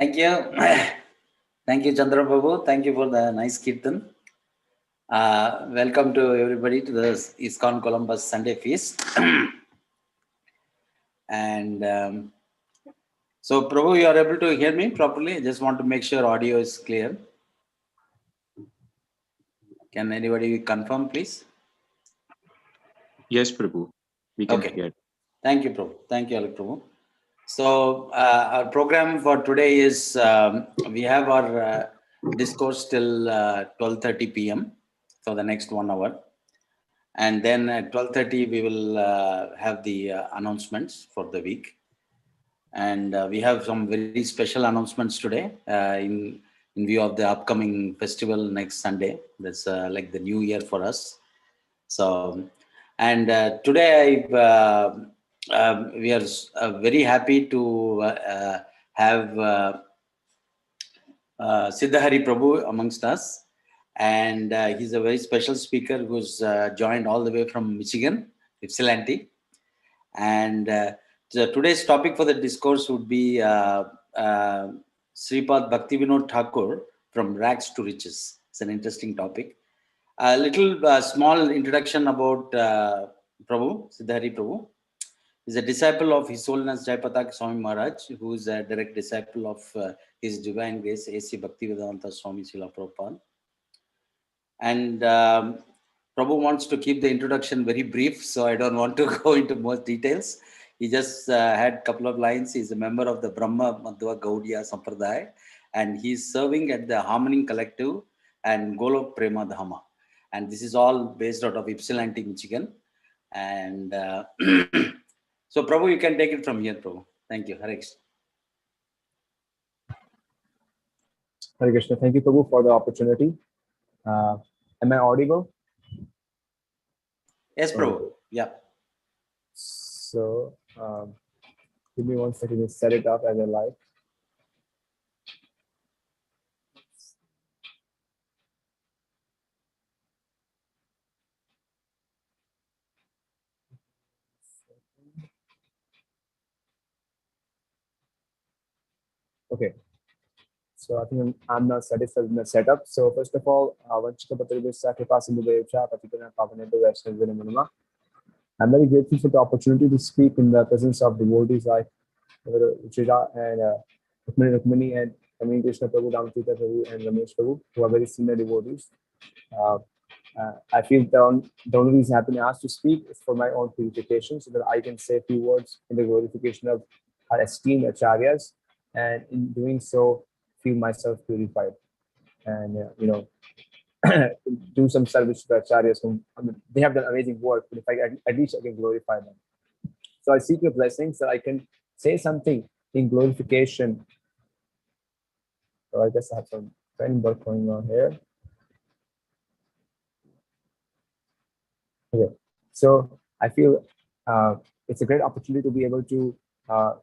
Thank you. Thank you, Chandra Prabhu. Thank you for the nice Kirtan. Welcome to everybody to the ISKCON Columbus Sunday Feast. And so, Prabhu, you are able to hear me properly? I just want to make sure audio is clear. Can anybody confirm, please? Yes, Prabhu. We can hear. Thank you, Prabhu. Thank you, Alok Prabhu. So, our program for today is we have our discourse till 12:30 p.m. for the next 1 hour. And then at 12:30, we will have the announcements for the week. And we have some very special announcements today in view of the upcoming festival next Sunday. That's like the new year for us. So, and today we are very happy to have Siddha Hari Prabhu amongst us. And he's a very special speaker who's joined all the way from Michigan, Ypsilanti. And today's topic for the discourse would be Sripad Bhaktivinod Thakur, From Rags to Riches. It's an interesting topic. A little small introduction about Prabhu, Siddha Hari Prabhu. He's a disciple of His Holiness Jayapataka Swami Maharaj, who is a direct disciple of His Divine Grace, A.C. Bhaktivinod Swami Srila Prabhupada. And Prabhu wants to keep the introduction very brief, so I don't want to go into more details. He just had a couple of lines. He's a member of the Brahma Madhva Gaudiya Sampradaya, and he's serving at the Harmony Collective and Golok Prema Dhama. And this is all based out of Ypsilanti, Michigan. And so, Prabhu, you can take it from here, Prabhu. Thank you. Hare Krishna. Hare Krishna. Thank you, Prabhu, for the opportunity. Am I audible? Yes, Prabhu. Yeah. So, give me 1 second to set it up as I like. Okay. So I think I'm not satisfied with the setup. So first of all, I'm very grateful for the opportunity to speak in the presence of devotees like Uchira and Rukmini and Krishna Prabhu, Ramtita Prabhu, and Ramesh Prabhu, who are very senior devotees. I feel the only reason I've been asked to speak is for my own purification, so that I can say a few words in the glorification of our esteemed acharyas, and in doing so, feel myself purified, and do some service to the acharyas. They have done amazing work, but if at least I can glorify them. So I seek your blessings that I can say something in glorification. So I guess I have some framework going on here. Okay, so I feel it's a great opportunity to be able to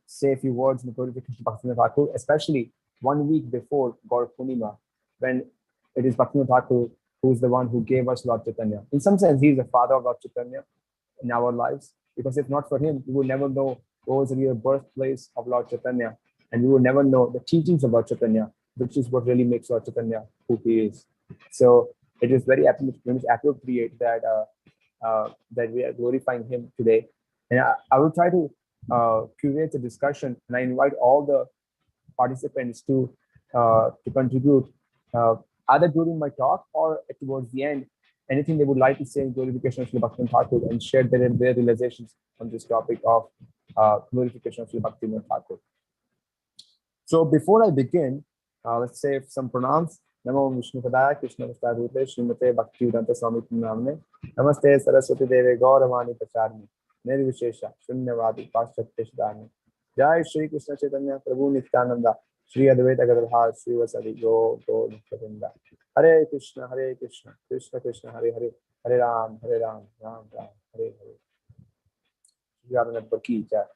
say a few words in the glorification of Bhaktivinod Thakur, especially 1 week before Gaur Purnima, when it is Bhaktivinod Thakur who is the one who gave us Lord Chaitanya. In some sense, he is the father of Lord Chaitanya in our lives, because if not for him, we would never know what was the real birthplace of Lord Chaitanya, and we would never know the teachings of Lord Chaitanya, which is what really makes Lord Chaitanya who he is. So it is very appropriate that that we are glorifying him today. And I will try to curate the discussion, and I invite all the participants to contribute either during my talk or towards the end, anything they would like to say in glorification of Srila Bhaktivinod Thakur, and share their realizations on this topic of glorification of Srila Bhaktivinod Thakur. So before I begin, let's say some pronouns. Namo Vishnu Padaya Krishna Vastadute Srimate Bhaktivedanta Swami Namne Namaste Saraswati Deve Gauravani Pacharni Nirvishesha Shunyavadi Paschateshadani Jai Shri Krishna Chaitanya Prabhu Nityananda Shri Advaita Gadadhar Shri Vasadi Go Nityananda Hare Krishna Krishna Krishna Hare Hare Hare Ram Ram Ram Hare Hare.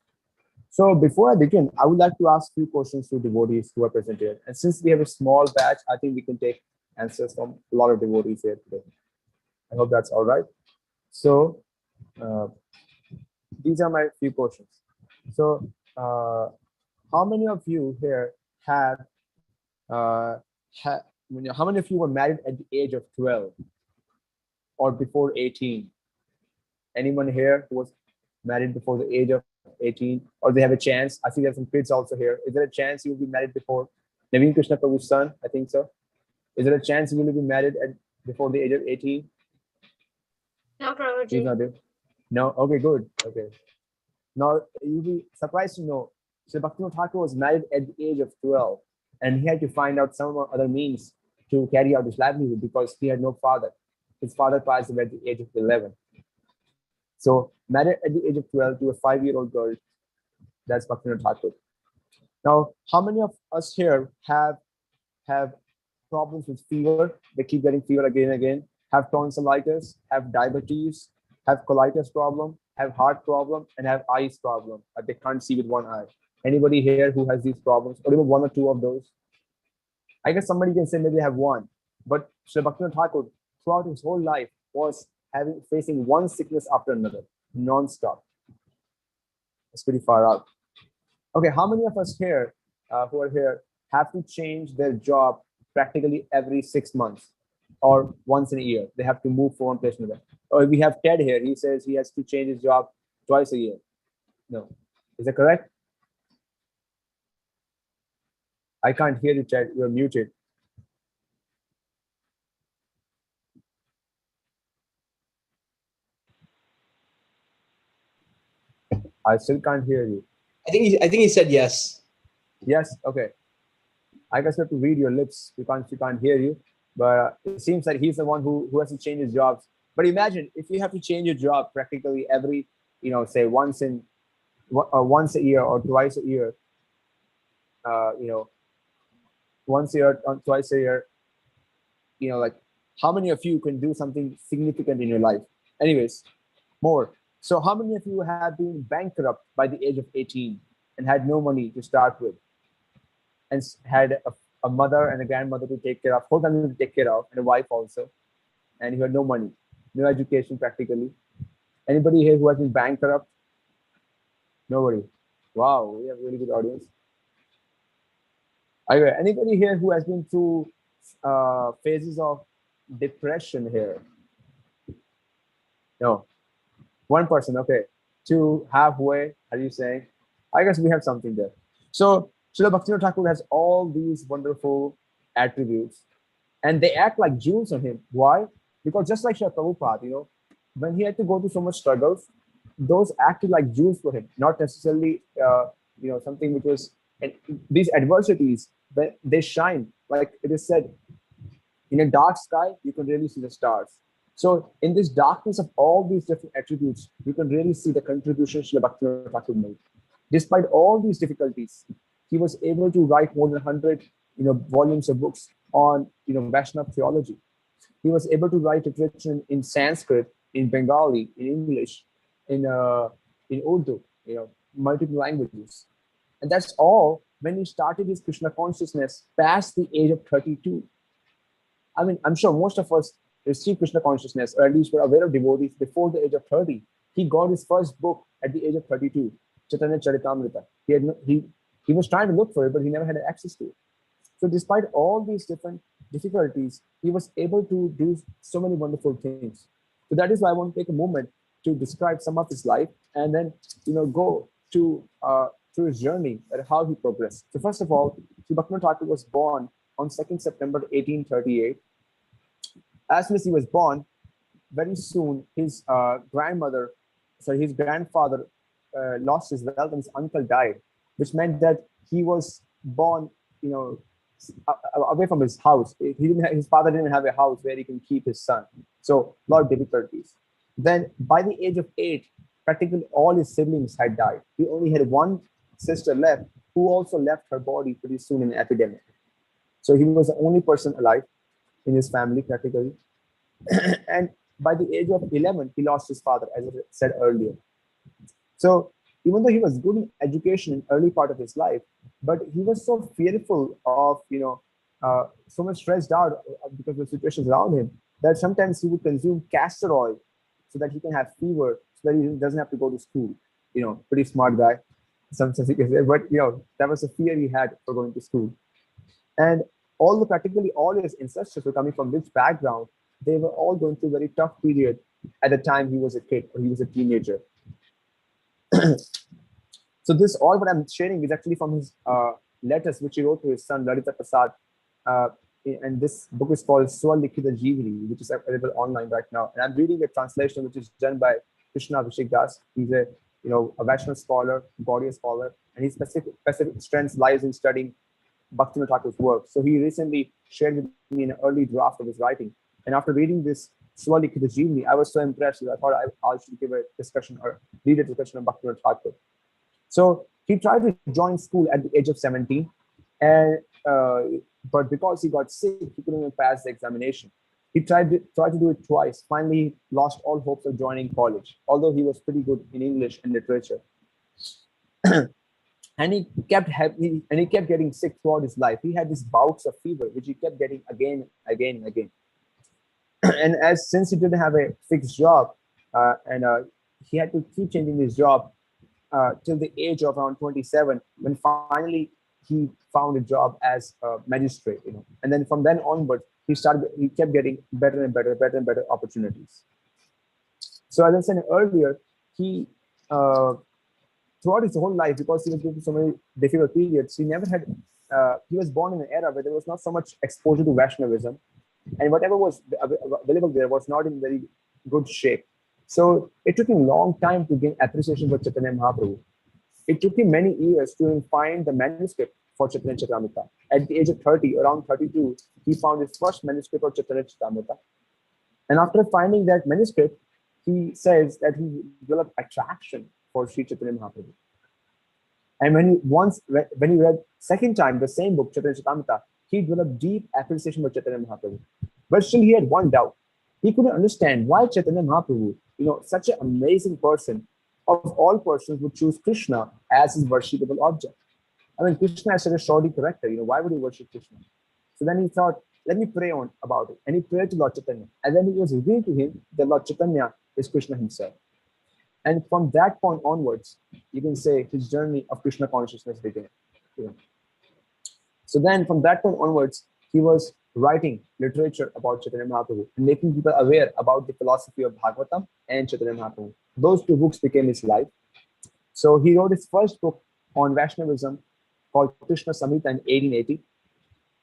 So before I begin, I would like to ask a few questions to devotees who are present here. And since we have a small batch, I think we can take answers from a lot of devotees here today. I hope that's all right. So these are my few questions. So how many of you here how many of you were married at the age of 12 or before 18? Anyone here who was married before the age of 18, or they have a chance? I see there are some kids also here. Is there a chance you will be married before? Naveen Krishna Prabhu's son, I think so. Is there a chance you will be married before the age of 18? No, Prabhuji. He's not there. No? Okay, good. Okay. Now, you'll be surprised to know, so Bhaktivinod Thakur was married at the age of 12, and he had to find out some other means to carry out his livelihood because he had no father. His father passed away at the age of 11. So married at the age of 12 to a 5-year-old girl, that's Bhaktivinod Thakur. Now, how many of us here have problems with fever? They keep getting fever again and again. Have tonsillitis, have diabetes, have colitis problem, have heart problem, and have eyes problem. They can't see with one eye. Anybody here who has these problems, or even one or two of those? I guess somebody can say maybe they have one, but Srila Bhaktivinod Thakur, throughout his whole life, was facing one sickness after another, non-stop. It's pretty far out. Okay, how many of us here who are here have to change their job practically every 6 months or once in a year? They have to move from one place to another. Or we have Ted here. He says he has to change his job twice a year. No. Is that correct? I can't hear you, Chad. You're muted. I still can't hear you. I think he said yes. Yes. Okay. I guess you have to read your lips. We can't hear you. But it seems like he's the one who has to change his jobs. But imagine if you have to change your job practically every, say once a year or twice a year. Once a year or twice a year. Like how many of you can do something significant in your life? Anyways, more. So how many of you have been bankrupt by the age of 18 and had no money to start with, and had a mother and a grandmother to take care of, whole family to take care of, and a wife also, and you had no money, no education practically? Anybody here who has been bankrupt? Nobody. Wow, we have a really good audience. Okay, anybody here who has been through phases of depression here? No. One person, okay. Two, halfway, are you saying? I guess we have something there. So Srila Bhaktivinoda Thakur has all these wonderful attributes, and they act like jewels on him. Why? Because just like Srila Prabhupada, when he had to go through so much struggles, those acted like jewels for him, not necessarily something which was, and these adversities, they shine. Like it is said, in a dark sky, you can really see the stars. So in this darkness of all these different attributes, you can really see the contribution Srila Bhaktivinoda Thakur made. Despite all these difficulties, he was able to write more than 100 volumes of books on Vaishnava theology. He was able to write literature in Sanskrit, in Bengali, in English, in Urdu, multiple languages. And that's all when he started his Krishna consciousness past the age of 32. I mean, I'm sure most of us received Krishna consciousness, or at least were aware of devotees before the age of 30. He got his first book at the age of 32, Chaitanya Charitamrita. He was trying to look for it, but he never had access to it. So despite all these different difficulties, he was able to do so many wonderful things. So that is why I want to take a moment to describe some of his life, and then go to through his journey and how he progressed. So first of all, Sri Bhaktivinoda Thakur was born on 2nd September 1838. As soon as he was born, very soon his his grandfather lost his wealth and his uncle died, which meant that he was born, away from his house. His father didn't have a house where he can keep his son. So a lot of difficulties. Then by the age of 8, practically all his siblings had died. He only had one sister left, who also left her body pretty soon in an epidemic. So he was the only person alive in his family practically. And by the age of 11, he lost his father, as I said earlier. So even though he was good in education in early part of his life, but he was so fearful of, so much stressed out because of the situations around him, that sometimes he would consume castor oil so that he can have fever, so that he doesn't have to go to school. Pretty smart guy, some sense you can say, but that was the fear he had for going to school. And practically all his ancestors were coming from rich background. They were all going through a very tough period at the time he was a kid, or he was a teenager. So this, all what I'm sharing, is actually from his letters which he wrote to his son Lalita Prasad, and this book is called Swalikhita Jeevani, which is available online right now. And I'm reading a translation which is done by Krishna Abhishek Das. He's a Vaishnava scholar, Gaudiya scholar, and his specific strength lies in studying Bhaktivinoda Thakur's work. So he recently shared with me an early draft of his writing. And after reading this Swalikhita Jeevani, I was so impressed that I thought I should give a discussion or read a discussion of Bhaktivinoda Thakur. So he tried to join school at the age of 17, and but because he got sick, he couldn't even pass the examination. He tried to do it twice. Finally, he lost all hopes of joining college, although he was pretty good in English and literature. And he kept getting sick throughout his life. He had these bouts of fever, which he kept getting again. And since he didn't have a fixed job, and he had to keep changing his job till the age of around 27, when finally he found a job as a magistrate. And then from then onwards, he kept getting better and better opportunities. So as I said earlier, he throughout his whole life, because he was going through so many difficult periods, he never had, he was born in an era where there was not so much exposure to Vaishnavism, and whatever was available there was not in very good shape. So it took him a long time to gain appreciation for Chaitanya Mahaprabhu. It took him many years to find the manuscript for Chaitanya Charitamrita. At the age of 30, around 32, he found his first manuscript of Chaitanya Charitamrita. And after finding that manuscript, he says that he developed attraction for Sri Chaitanya Mahaprabhu. And when he read second time the same book, Chaitanya Charitamrita, he developed deep appreciation for Chaitanya Mahaprabhu. But still he had one doubt. He couldn't understand why Chaitanya Mahaprabhu, such an amazing person, of all persons, would choose Krishna as his worshipable object. I mean, Krishna is such a shoddy character. Why would he worship Krishna? So then he thought, let me pray about it. And he prayed to Lord Chaitanya. And then it was revealed to him that Lord Chaitanya is Krishna himself. And from that point onwards, you can say his journey of Krishna consciousness began. So then from that point onwards, he was writing literature about Chaitanya Mahaprabhu and making people aware about the philosophy of Bhagavatam and Chaitanya Mahaprabhu. Those two books became his life. So he wrote his first book on Vaishnavism called Krishna Samhita in 1880.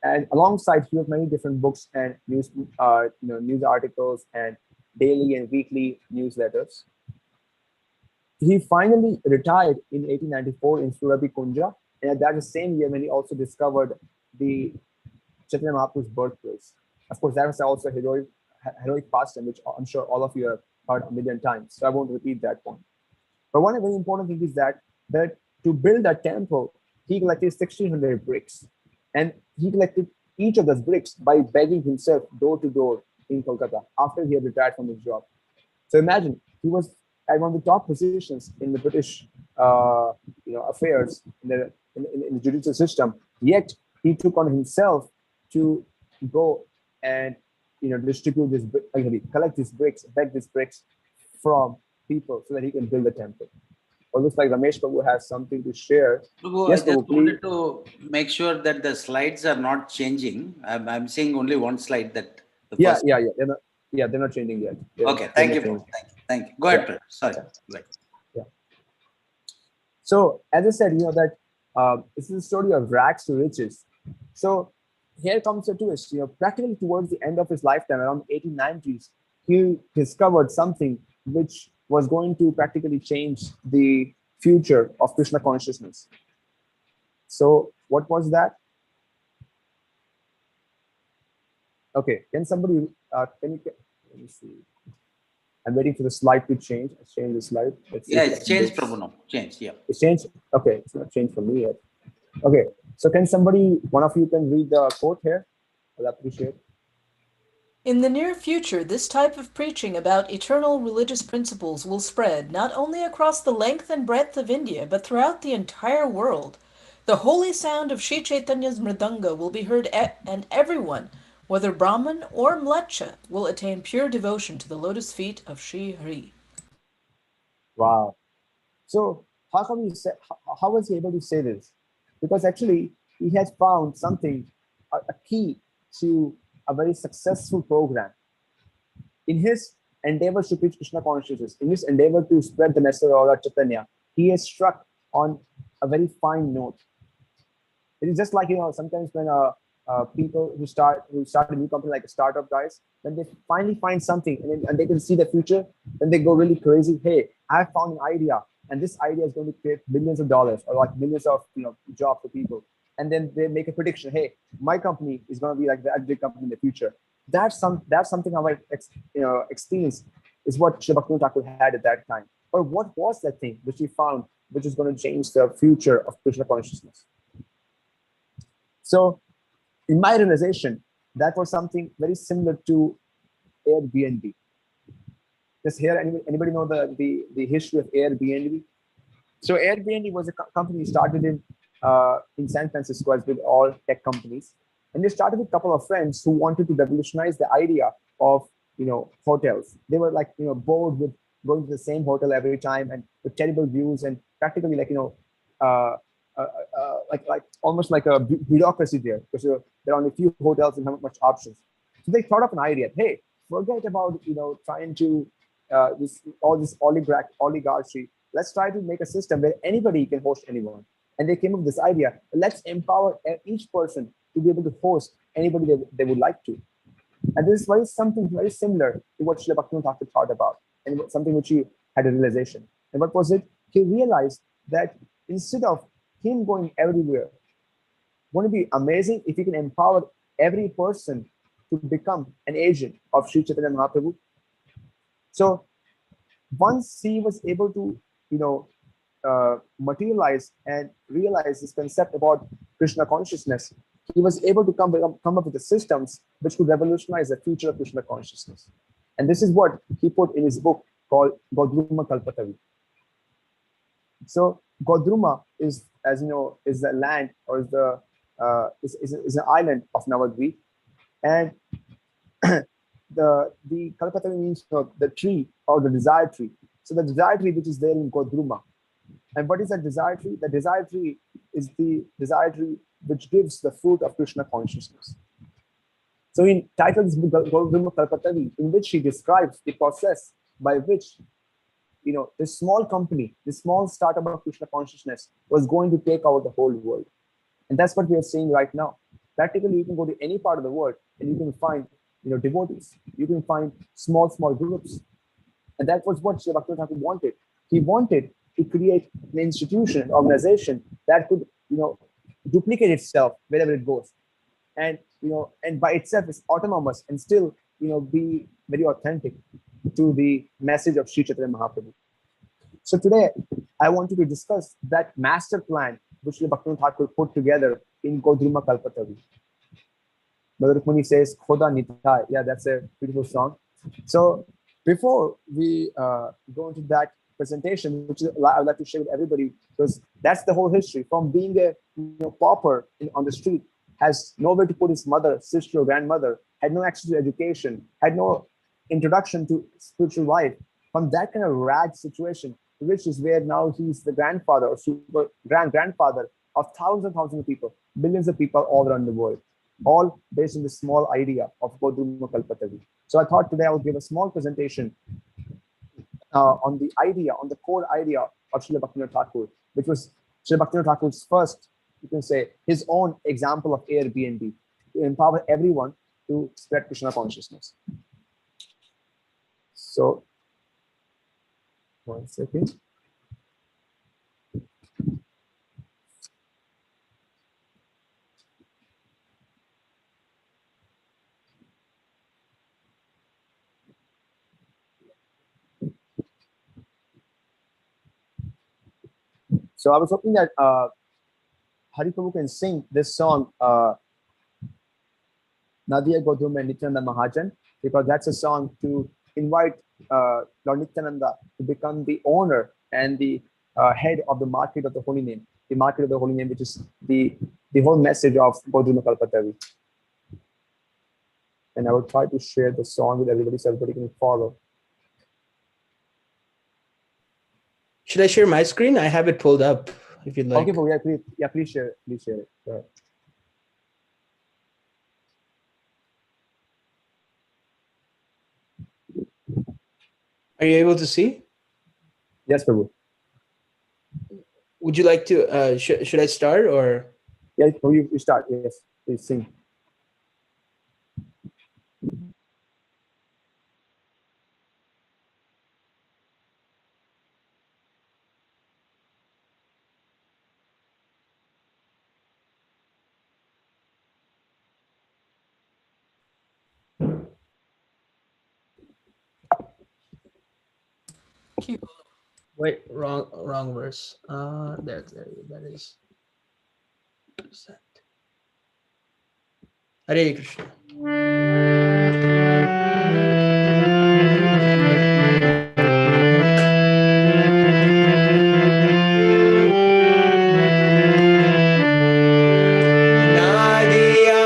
And alongside, he wrote many different books and news articles and daily and weekly newsletters. He finally retired in 1894 in Surabhi Kunja, and that's the same year when he also discovered the Chaitanya Mahaprabhu's birthplace. Of course, that was also a heroic pastime, which I'm sure all of you have heard a million times, so I won't repeat that point. But one very important thing is that to build a temple, he collected 1,600 bricks, and he collected each of those bricks by begging himself door to door in Kolkata after he had retired from his job. So imagine, he was at one of the top positions in the British affairs in the judicial system, yet he took on himself to go and distribute this, collect these bricks, beg these bricks from people so that he can build a temple. Well, looks like Ramesh Prabhu has something to share. Prabhu, Yes, I just Prabhu, wanted to make sure that the slides are not changing. I'm seeing only one slide that the first. They're not changing yet. Okay, thank you, Prabhu. Thank you. Go ahead, Prabhu. Sorry. Go ahead. Yeah. So as I said, that this is a story of rags to riches. So here comes a twist. Practically towards the end of his lifetime, around 1890s, he discovered something which was going to practically change the future of Krishna consciousness. So what was that? Okay, can somebody, let me see. I'm waiting for the slide to change. Let's change the slide. It's changed, Prabhu, now. Changed, yeah. It's changed? Okay, it's not changed for me yet. Okay, so can somebody, one of you can read the quote here? I'll appreciate it. In the near future, this type of preaching about eternal religious principles will spread not only across the length and breadth of India, but throughout the entire world. The holy sound of Sri Chaitanya's mridanga will be heard and everyone, whether Brahmin or Mleccha, will attain pure devotion to the lotus feet of Sri Hari. Wow. So how was he able to say this? Because actually he has found something, a key to a very successful program. In his endeavor to preach Krishna consciousness, in his endeavor to spread the message of Lord Chaitanya, he has struck on a very fine note. It is just like, sometimes when people who start a new company, like a startup guys, when they finally find something and they can see the future, then they go really crazy. Hey, I found an idea, and this idea is going to create millions of dollars or like millions of jobs for people. And then they make a prediction. Hey, my company is going to be like that big company in the future. That's something our experience is what Srila Prabhupada Thakur had at that time. But what was that thing which he found, which is going to change the future of Krishna consciousness? So, in my realization, that was something very similar to Airbnb. Just here, anybody know the history of Airbnb? So Airbnb was a company started in San Francisco, as with all tech companies, and they started with a couple of friends who wanted to revolutionize the idea of hotels. They were like bored with going to the same hotel every time and with terrible views and practically like almost like a bureaucracy there, because there are only few hotels and not much options. So they thought of an idea. Hey, forget about trying to this oligarchy. let's try to make a system where anybody can host anyone. And they came up with this idea, let's empower each person to be able to host anybody they would like to. And this is something very similar to what Srila Bhaktivinoda Thakur thought about, and something which he had a realization. And what was it? He realized that instead of him going everywhere, wouldn't it be amazing if he can empower every person to become an agent of Sri Chaitanya Mahaprabhu? So once he was able to, materialize and realize this concept about Krishna consciousness, he was able to come up with the systems which could revolutionize the future of Krishna consciousness. And this is what he put in his book called Godruma Kalpatavi. So Godruma is, as you know, is the land, or is an island of Navadvip, and the Kalpatavi means the tree, or the desire tree. So the desire tree which is there in Godruma. And what is that desire tree? The desire tree is the desire tree which gives the fruit of Krishna consciousness. So in title is Godruma Kalpatavi, in which he describes the process by which this small company, this small startup of Krishna consciousness was going to take over the whole world. And that's what we are seeing right now. Practically, you can go to any part of the world and you can find devotees. You can find small groups. And that was what Srila Bhaktivinoda Thakur wanted. He wanted to create an institution, an organization that could, duplicate itself wherever it goes. And, and by itself is autonomous and still, be very authentic to the message of Sri Chaitanya Mahaprabhu. So today, I wanted to discuss that master plan which Srila Bhaktivinoda Thakur put together in Godruma Kalpatavi. Mother Rukmani says, Khoda Nitai. Yeah, that's a beautiful song. So before we go into that presentation, which I would like to share with everybody, because that's the whole history. From being a pauper on the street, has nowhere to put his mother, sister, or grandmother, had no access to education, had no introduction to spiritual life. From that kind of rag situation, which is where now he's the grandfather or super grandfather of thousands and thousands of people, billions of people all around the world, all based on this small idea of Godruma Kalpatavi. So I thought today I would give a small presentation on the idea, on the core idea of Srila Bhaktivinoda Thakur, which was Srila Bhaktivinoda Thakur's first, you can say, his own example of Airbnb, to empower everyone to spread Krishna consciousness. So, one second. So I was hoping that Hari Prabhu can sing this song, Nadia Godruma Nityananda Mahajan, because that's a song to invite Lord Nityananda to become the owner and the head of the market of the holy name, which is the whole message of Godruma Kalpatavi. And I will try to share the song with everybody so everybody can follow. Should I share my screen? I have it pulled up if you'd like. Okay, please share it. Please share it. Go ahead. Are you able to see? Yes, Prabhu. Would you like to, should I start or? Yes, Prabhu, you start. Yes, please sing. Cute. Wait, wrong verse. There, that is. Hare Krishna. Nadia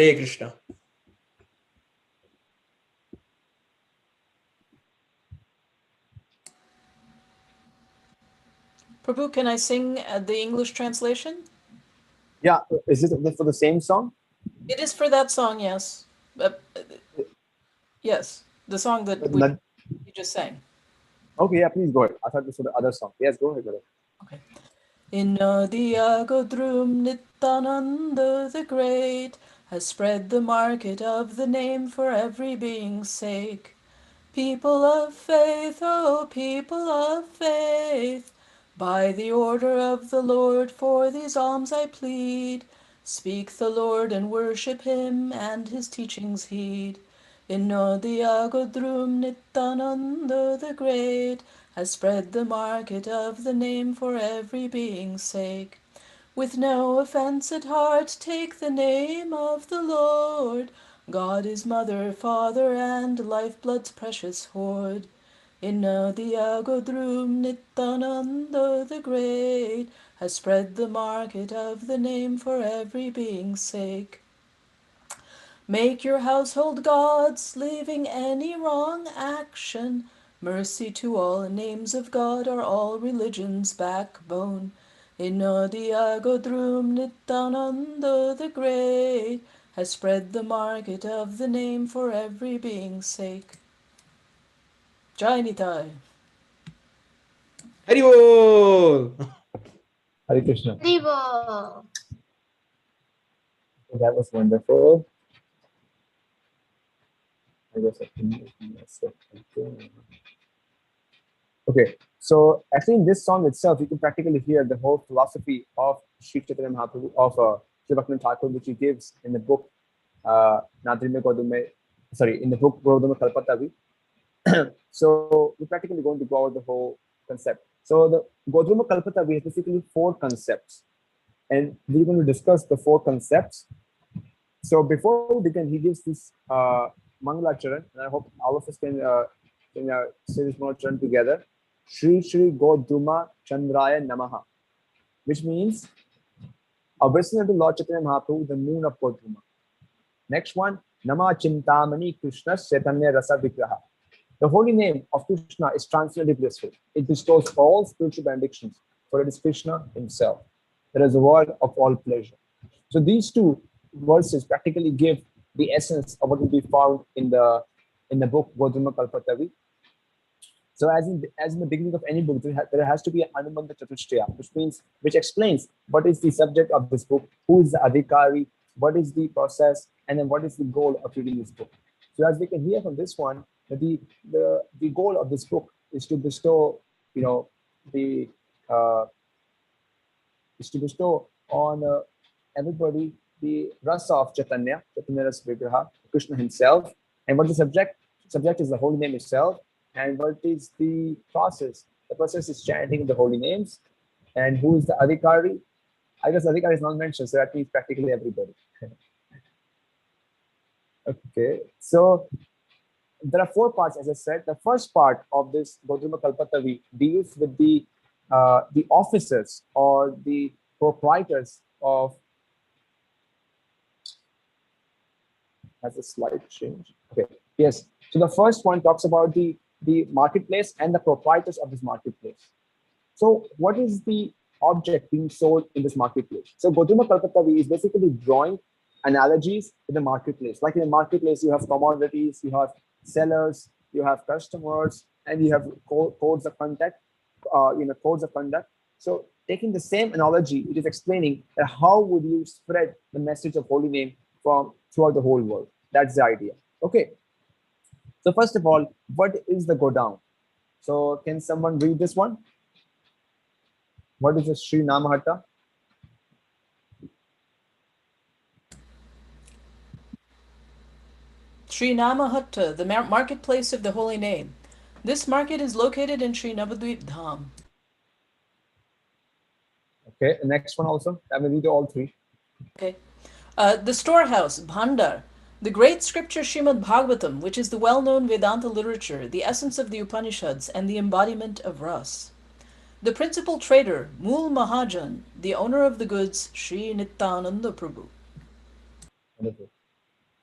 Hare Krishna. Prabhu, can I sing the English translation? Yeah, is it for the same song? It is for that song, yes. Yes, the song that you just sang. Okay, yeah, please go ahead. I thought this was the other song. Yes, go ahead. Okay. In Godrum Nityananda the Great has spread the market of the name for every being's sake. People of faith, oh people of faith, by the order of the Lord for these alms I plead. Speak the Lord and worship him and his teachings heed. In Godrum Nityananda the Great has spread the market of the name for every being's sake. With no offense at heart, take the name of the Lord. God is mother, father, and lifeblood's precious hoard. In Godrum Nityananda the Great has spread the market of the name for every being's sake. Make your household gods, leaving any wrong action. Mercy to all, names of God are all religion's backbone. In Godrum Nityananda the Great has spread the market of the name for every being's sake. Jai Nitai. Haribol! Hare Krishna. Haribo. That was wonderful. Okay, so actually in this song itself, you can practically hear the whole philosophy of Sri Chaitanya Mahaprabhu, of Sri Bhaktivinod Thakur, which he gives in the book, in the book Goduma Kalpatavi. So we're practically going to go over the whole concept. So the Goduma Kalpatavi has basically 4 concepts, and we're going to discuss the 4 concepts. So before we begin, he gives this Mangala Charan, and I hope all of us can say this Mangala Charan together. Shri Shri Goduma Chandraya Namaha, which means obeising to Lord Chaitanya Mahaprabhu, the moon of Goduma. Next one, Nama Chintamani Krishna Chaitanya Rasa Vigraha. The holy name of Krishna is transcendently blissful. It bestows all spiritual benedictions, for it is Krishna himself. There is a word of all pleasure. So these 2 verses practically give the essence of what will be found in the book Goduma Kalpatavi. So as in the beginning of any book, there has to be an Anubandha Chatushtaya, which explains what is the subject of this book, who is the Adhikari, what is the process, and then what is the goal of reading this book. So as we can hear from this one, that the goal of this book is to bestow, on everybody the rasa of Chaitanya Rasa Vigraha, Krishna himself. And what is the subject? Subject is the holy name itself. And what is the process? The process is chanting the holy names. And who is the Adhikari? I guess Adhikari is not mentioned, so that means practically everybody. Okay, so there are 4 parts, as I said. The first part of this Goduma Kalpatavi deals with the officers or the proprietors of. Has a slight change. Okay, yes. So the first one talks about the marketplace and the proprietors of this marketplace. So what is the object being sold in this marketplace? So Goduma Kalpatavi is basically drawing analogies in the marketplace. Like in the marketplace, you have commodities, you have sellers, you have customers, and you have codes of conduct. So taking the same analogy, it is explaining that how would you spread the message of holy name from throughout the whole world. That's the idea. Okay. So first of all, what is the go down? So can someone read this one? What is the Sri Namahatta? Sri Namahatta, the marketplace of the holy name. This market is located in Sri Navadvip Dham. Okay, the next one also. I will read all 3. Okay. The storehouse, Bhandar. The great scripture Srimad Bhagavatam, which is the well-known Vedanta literature, the essence of the Upanishads, and the embodiment of Ras. The principal trader, Mool Mahajan, the owner of the goods, Sri Nityananda Prabhu. Wonderful.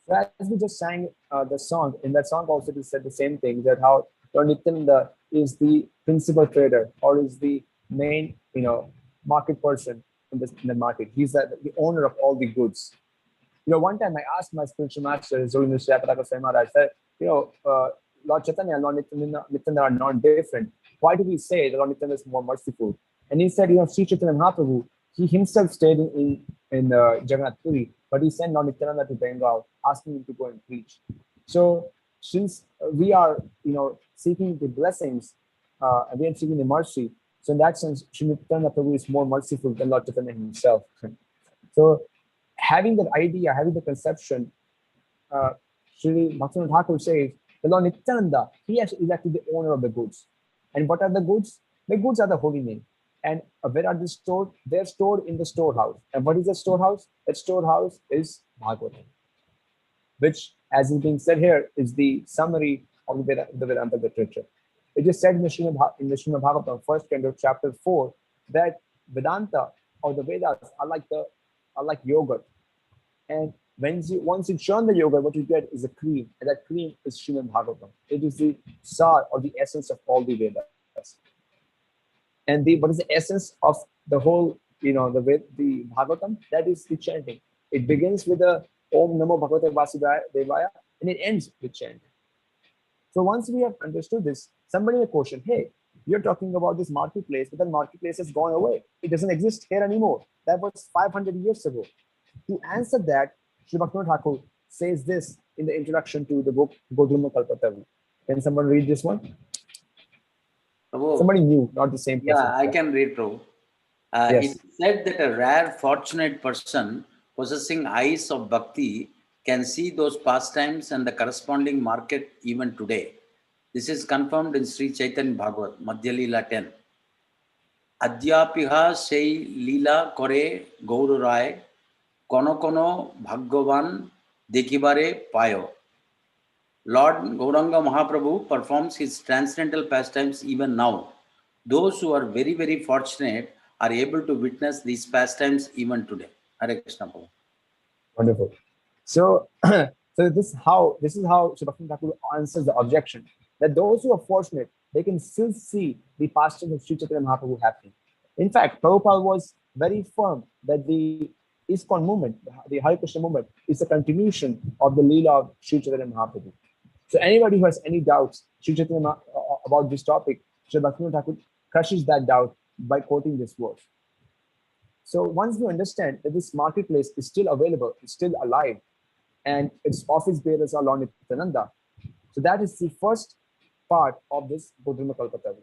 So as we just sang the song, in that song also it said the same thing, that how Lord Nityananda is the principal trader or is the main, market person in the market. He's the owner of all the goods. One time I asked my spiritual master, His Holiness Jayapataka Swami Maharaj, I said, Lord Chaitanya and Lord Nityananda are not different. Why do we say that Lord Nityananda is more merciful? And he said, Sri Chaitanya Mahaprabhu, he himself stayed in Jagannath Puri, but he sent Lord Nityananda to Bengal, asking him to go and preach. So since we are, seeking the blessings, and we are seeking the mercy, so in that sense, Sri Nityananda Prabhu is more merciful than Lord Chaitanya himself. So having that idea, having the conception, Sri Bhaktivinod Thakur says, the Lord Nityananda, he is actually the owner of the goods. And what are the goods? The goods are the holy name. And where are they stored? They're stored in the storehouse. And what is the storehouse? That storehouse is Bhagavatam, which, as is being said here, is the summary of the Vedanta literature. It is said in the Srimad Bhagavatam, first canto, chapter 4, that Vedanta or the Vedas are like yogurt. And once you churn the yogurt, what you get is a cream, and that cream is Srimad Bhagavatam. It is the sar or the essence of all the Vedas. And what is the essence of the whole, the Bhagavatam? That is the chanting. It begins with the Om Namo Bhagavate Vasudevaya, and it ends with chanting. So once we have understood this, somebody may question, hey, you're talking about this marketplace, but that marketplace has gone away. It doesn't exist here anymore. That was 500 years ago. To answer that, Sri Bhaktivinod Thakur says this in the introduction to the book Godruma Kalpataru. Can someone read this one? Prabhu, somebody new, not the same person. Yeah, I can read, Prabhu. Yes. It said that a rare, fortunate person possessing eyes of bhakti can see those pastimes and the corresponding market even today. This is confirmed in Sri Chaitanya Bhagavat, Madhya Leela 10. Adhyapiha sei Leela kore Gaururai, kono kono Bhagavan dekibare payo. Lord Gauranga Mahaprabhu performs his transcendental pastimes even now. Those who are very, very fortunate are able to witness these pastimes even today. Hare Krishna Prabhu. Wonderful. So, this is how Sri Bhakti Thakur answers the objection that those who are fortunate, they can still see the pastimes of Sri Chaitanya Mahaprabhu happening. In fact, Prabhupada was very firm that the ISKCON movement, the Hare Krishna movement, is a continuation of the Leela of Sri Chaitanya Mahaprabhu. So anybody who has any doubts about this topic, Sri Bhakti Thakur crushes that doubt by quoting this verse. So once we understand that this marketplace is still available, it's still alive, and its office bearers are Lord Nityananda. So that is the first part of this Godruma Kalpataru.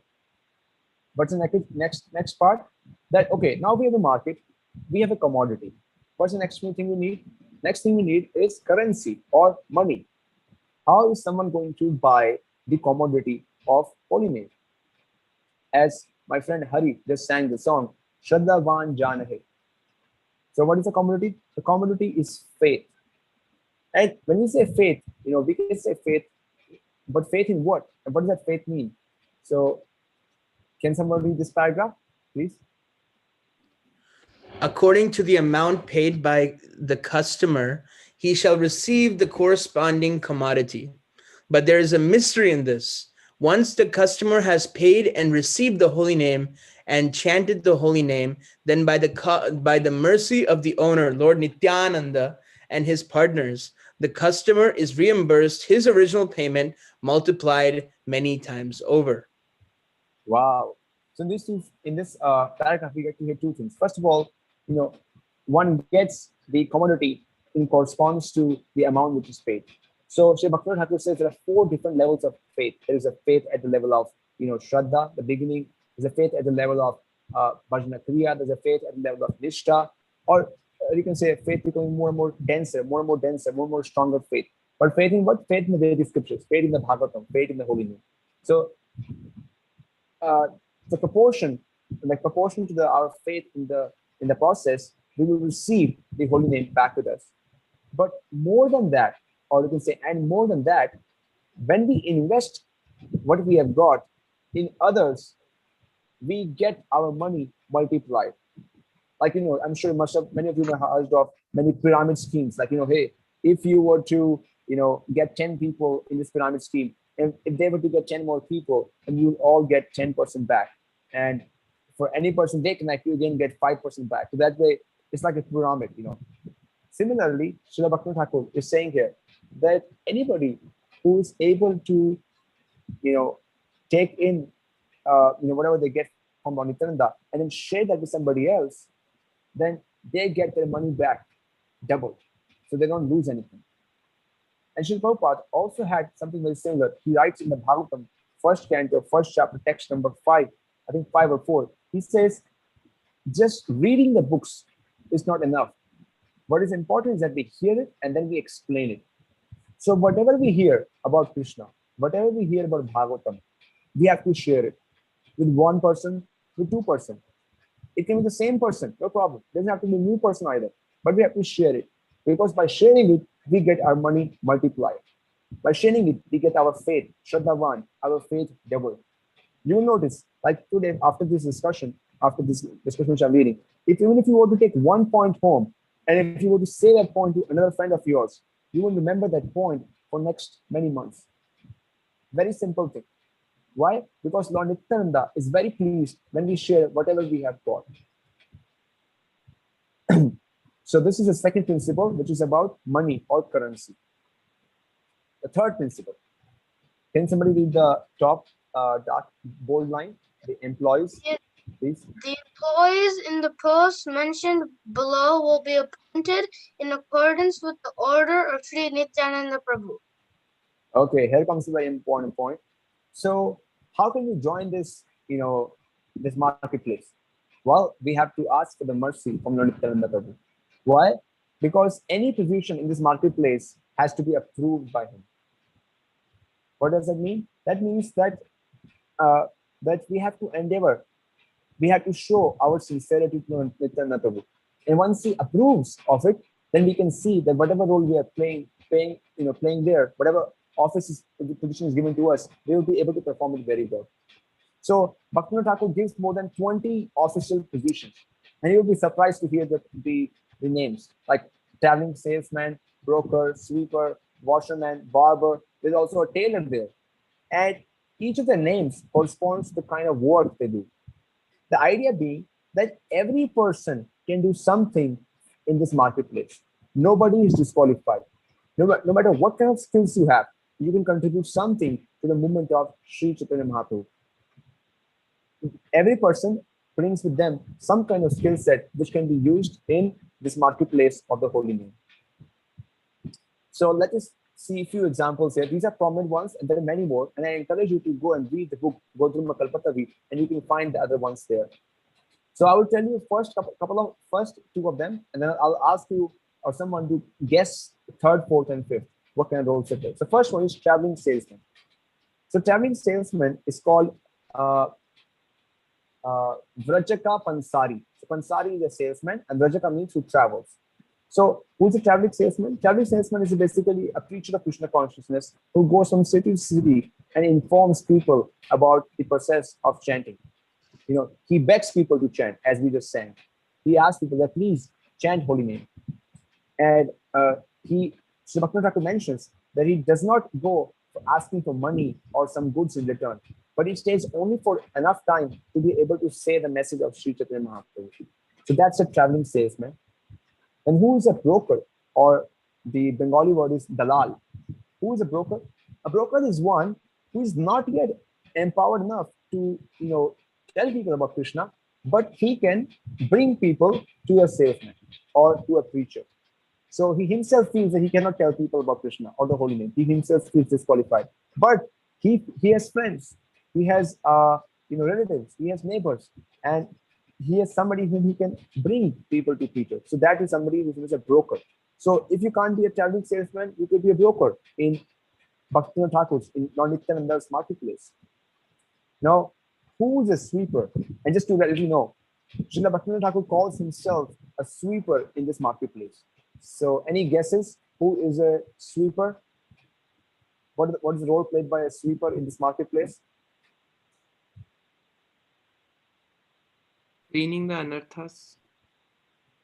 What's the next part? That, okay, now we have a market, we have a commodity. What's the next thing we need? Next thing we need is currency or money. How is someone going to buy the commodity of holy name? As my friend Hari just sang the song, Shraddhavan Janahe. So what is the commodity? The commodity is faith. And when we say faith, we can say faith, but faith in what? And what does that faith mean? So can someone read this paragraph, please? According to the amount paid by the customer, he shall receive the corresponding commodity. But there is a mystery in this. Once the customer has paid and received the holy name and chanted the holy name, then by the mercy of the owner, Lord Nityananda, and his partners, the customer is reimbursed his original payment multiplied many times over. Wow. So in this paragraph, we get to hear two things. First of all, one gets the commodity in corresponds to the amount which is paid. So Sri Bhaktivinod Thakur says there are 4 different levels of faith. There is a faith at the level of Shraddha, the beginning. There's a faith at the level of Bhajana Kriya. There's a faith at the level of Nishtha, or you can say faith becoming more and more denser, more and more stronger faith. But faith in what? Faith in the Vedic scriptures, faith in the Bhagavatam, faith in the holy name. So the proportion to our faith in the process, we will receive the holy name back with us. But more than that, or you can say, and more than that, when we invest what we have got in others, we get our money multiplied. Like, I'm sure many of you have heard of many pyramid schemes. Like, hey, if you were to, get 10 people in this pyramid scheme, and if they were to get 10 more people, and you all get 10% back. And for any person they connect, you again get 5% back. So that way, it's like a pyramid. Similarly, Srila Bhaktivinoda Thakur is saying here that anybody who is able to, take in, whatever they get from Lord Nityananda and then share that with somebody else, then they get their money back double. So they don't lose anything. And Srila Prabhupada also had something very similar. He writes in the Bhagavatam, first canto, first chapter, text number 5, I think 5 or 4. He says, just reading the books is not enough. What is important is that we hear it and then we explain it. So whatever we hear about Krishna, whatever we hear about Bhagavatam, we have to share it with one person, with 2%. It can be the same person, no problem. It doesn't have to be a new person either, but we have to share it, because by sharing it, we get our money multiplied. By sharing it, we get our faith, Shraddhavan, our faith double. You will notice, like today, after this discussion which I'm reading, even if you were to take 1 point home, and if you were to say that point to another friend of yours, you will remember that point for next many months. Very simple thing. Why? Because Lord Nityananda is very pleased when we share whatever we have got. So this is the second principle, which is about money or currency. The third principle. Can somebody read the top dark bold line? The employees, Yes. please. The employees in the post mentioned below will be appointed in accordance with the order of Sri Nityananda Prabhu. Okay, here comes a very important point. So how can we join this, this marketplace? Well, we have to ask for the mercy from Lord Nityananda Prabhu. Why? Because any position in this marketplace has to be approved by him. What does that mean? That means that that we have to endeavor, we have to show our sincerity to Lord Nityananda Prabhu. And once he approves of it, then we can see that whatever role we are playing there, whatever office position is given to us, we will be able to perform it very well. So Bhaktivinoda Thakur gives more than 20 official positions, and you will be surprised to hear the names like traveling salesman, broker, sweeper, washerman, barber. There's also a tailor there, and each of the names corresponds to the kind of work they do. The idea being that every person can do something in this marketplace. Nobody is disqualified. No matter what kind of skills you have, you can contribute something to the movement of Sri Chaitanya Mahaprabhu. Every person brings with them some kind of skill set which can be used in this marketplace of the holy name. So let us see a few examples here. These are prominent ones, and there are many more. And I encourage you to go and read the book Godruma Kalpatavi, and you can find the other ones there. So I will tell you first two of them, and then I'll ask you or someone to guess third, fourth, and fifth what kind of roles they play. So first one is traveling salesman. So traveling salesman is called Vrajaka Pansari. So Pansari is a salesman, and Vrajaka means who travels. So who's a traveling salesman? Traveling salesman is basically a preacher of Krishna consciousness who goes from city to city and informs people about the process of chanting. He begs people to chant, as we just sang. He asks people that please chant holy name. And Sri Bhaktivinoda Thakur mentions that he does not go for asking for money or some goods in return, but he stays only for enough time to be able to say the message of Sri Chaitanya Mahaprabhu. So that's a traveling salesman. And who is a broker, or the Bengali word is dalal? Who is a broker? A broker is one who is not yet empowered enough to tell people about Krishna, but he can bring people to a salesman or to a preacher. So he himself feels that he cannot tell people about Krishna or the holy name. He himself feels disqualified, but he has friends, he has relatives, he has neighbors, and he has somebody whom he can bring people to preachers. So that is somebody who is a broker. So if you can't be a traveling salesman, you could be a broker in Bhaktivinoda Thakur's, in Lord Nityananda's marketplace. Now, who is a sweeper? And just to let you know, Srila Bhaktivinoda Thakur calls himself a sweeper in this marketplace. So any guesses who is a sweeper? What is the role played by a sweeper in this marketplace? Cleaning the anarthas.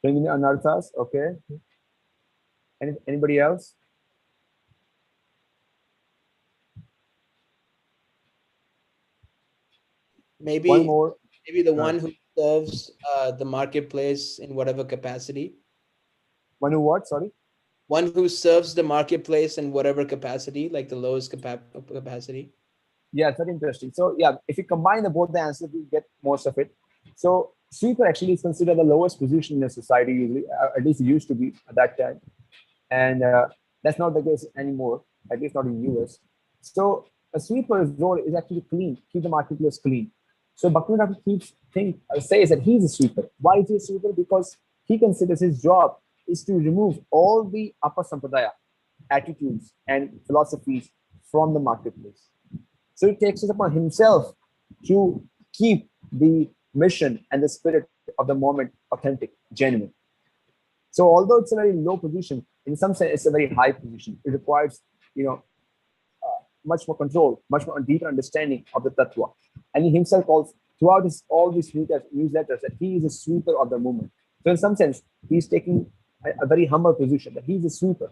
Cleaning the anarthas, okay. Anybody else? Maybe One more. maybe the one who serves the marketplace in whatever capacity. One who what? Sorry. One who serves the marketplace in whatever capacity, like the lowest capacity. Yeah, it's very interesting. So yeah, if you combine both the answers, we get most of it. So sweeper actually is considered the lowest position in a society usually, at least it used to be at that time, and that's not the case anymore. At least not in US. So a sweeper's role is actually clean, keep the marketplace clean. So Bhaktivinoda says that he's a sweeper. Why is he a sweeper? Because he considers his job is to remove all the upper sampradaya attitudes and philosophies from the marketplace. So he takes it upon himself to keep the mission and the spirit of the moment authentic, genuine. So although it's a very low position, in some sense it's a very high position. It requires, much more control, much more deeper understanding of the tattva. And he himself calls throughout all these newsletters that he is a sweeper of the movement. So in some sense, he's taking a very humble position that he's a sweeper.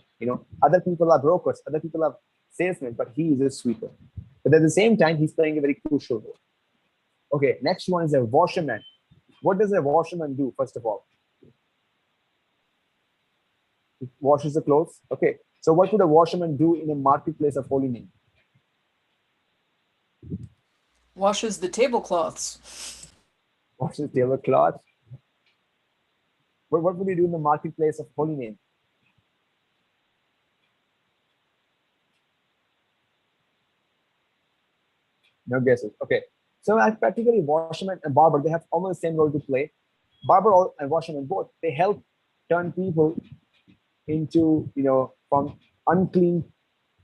Other people are brokers, other people are salesmen, but he is a sweeper. But at the same time, he's playing a very crucial role. Okay, next one is a washerman. What does a washerman do, first of all? He washes the clothes. Okay, so what would a washerman do in a marketplace of holy name? Washes the tablecloths. Washes tablecloth. What would he do in the marketplace of holy name? No guesses. Okay. So practically washerman and barber, they have almost the same role to play. Barber and washerman both, they help turn people into, from unclean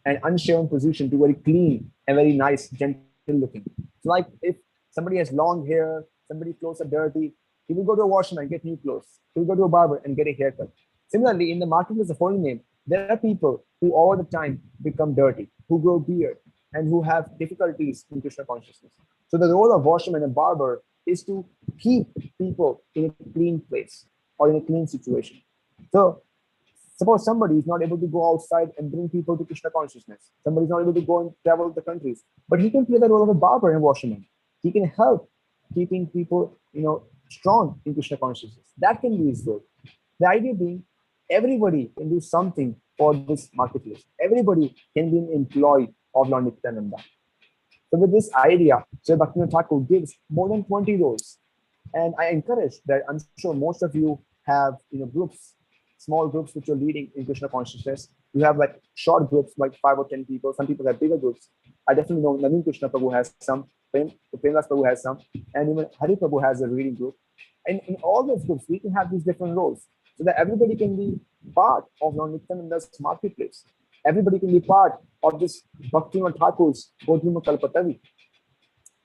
and unshaven position to very clean and very nice, gentle looking. It's like if somebody has long hair, somebody's clothes are dirty, he will go to a washerman and get new clothes. He will go to a barber and get a haircut. Similarly, in the marketplace of holy name, there are people who all the time become dirty, who grow beard, and who have difficulties in Krishna consciousness. So the role of washerman and barber is to keep people in a clean place or in a clean situation. So suppose somebody is not able to go outside and bring people to Krishna consciousness. Somebody is not able to go and travel the countries, but he can play the role of a barber and washerman. He can help keeping people, strong in Krishna consciousness. That can be his role. The idea being, everybody can do something for this marketplace. Everybody can be an employee of Lord Nityananda. So with this idea, Sri Bhaktivinoda Thakur gives more than 20 roles. And I encourage that I'm sure most of you have groups, small groups which you're leading in Krishna consciousness. You have like short groups, like 5 or 10 people. Some people have bigger groups. I definitely know Naveen Krishna Prabhu has some, Premdas Prabhu has some, and even Hari Prabhu has a reading group. And in all those groups, we can have these different roles so that everybody can be part of Lord Nityananda's marketplace. Everybody can be part of this Bhaktivinoda Thakur's Godhima Kalpatavi.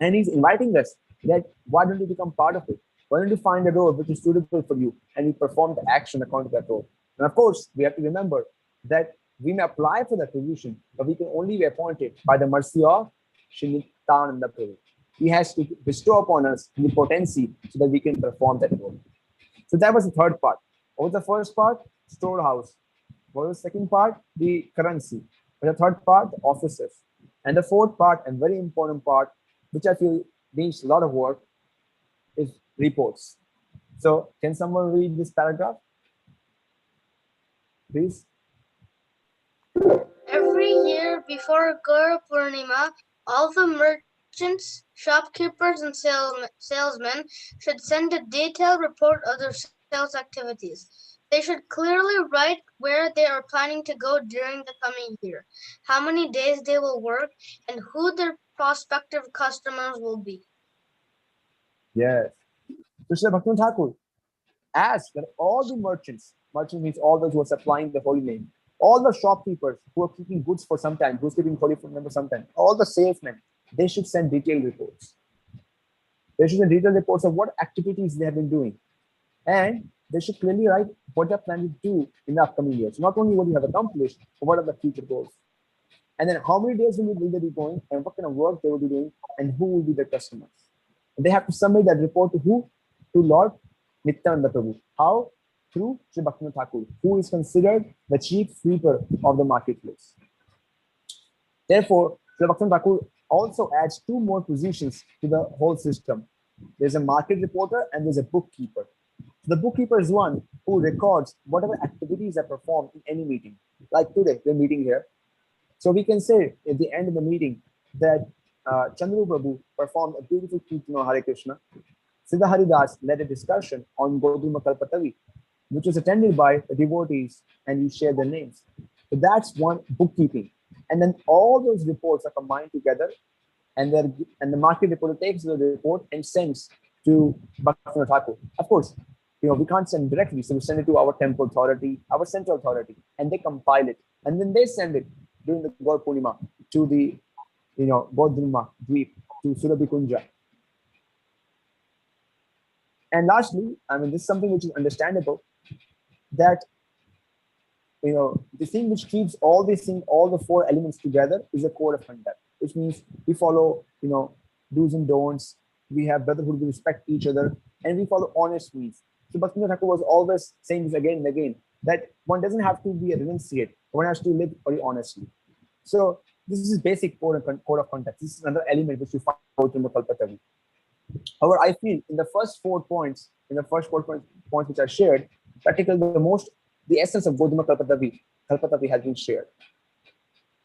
And he's inviting us that why don't you become part of it? Why don't you find a role which is suitable for you and you perform the action according to that role? And of course, we have to remember that we may apply for that position, but we can only be appointed by the mercy of Sri Nityananda Prabhu. He has to bestow upon us the potency so that we can perform that role. So that was the third part. What was the first part? Storehouse. What was the second part? The currency. And the third part, the officers. And the fourth part, and very important part, which I feel needs a lot of work, is reports. So can someone read this paragraph? Please. Every year before Guru Purnima, all the merchants, shopkeepers, and salesmen should send a detailed report of their sales activities. They should clearly write where they are planning to go during the coming year, how many days they will work, and who their prospective customers will be. Yes. So Sri Bhaktivinoda Thakur asked that all the merchants means all those who are supplying the holy name, all the shopkeepers who are keeping goods for some time, who's keeping holy for some time, all the salesmen, they should send detailed reports. They should send detailed reports of what activities they have been doing. And they should clearly write what they're planning to do in the upcoming years. Not only what you have accomplished, but what are the future goals. And then how many days will they be going, and what kind of work they will be doing, and who will be their customers. And they have to submit that report to who? To Lord Nityananda Prabhu. How? through Sri Bhaktivinoda Thakur, who is considered the chief sweeper of the marketplace. Therefore, Sri Bhaktivinoda Thakur also adds two more positions to the whole system. There's a market reporter and there's a bookkeeper. The bookkeeper is one who records whatever activities are performed in any meeting. Like today, we're meeting here. So we can say at the end of the meeting that Chandru Prabhu performed a beautiful Kirtan on Hare Krishna. Siddha Haridas led a discussion on Godruma Kalpatavi, which was attended by the devotees, and you share their names. So that's one bookkeeping. And then all those reports are combined together, and the market reporter takes the report and sends to Bhaktivinoda Thakur. Of course, we can't send directly, so we send it to our temple authority, our central authority, and they compile it, and then they send it during the Gaur Purnima to the Godruma Dweep, to Surabhi Kunja. And lastly, this is something which is understandable, that the thing which keeps all these things, all the four elements together, is a code of conduct, which means we follow do's and don'ts. We have brotherhood, we respect each other, and we follow honest means. So Bhaktivinoda Thakur was always saying this again and again, that one doesn't have to be a renunciate, one has to live very honestly. So this is basic code of conduct. This is another element which you find out in the Kalpatavi. However, I feel in the first 4 points, which I shared, practically the essence of Godruma Kalpatavi has been shared.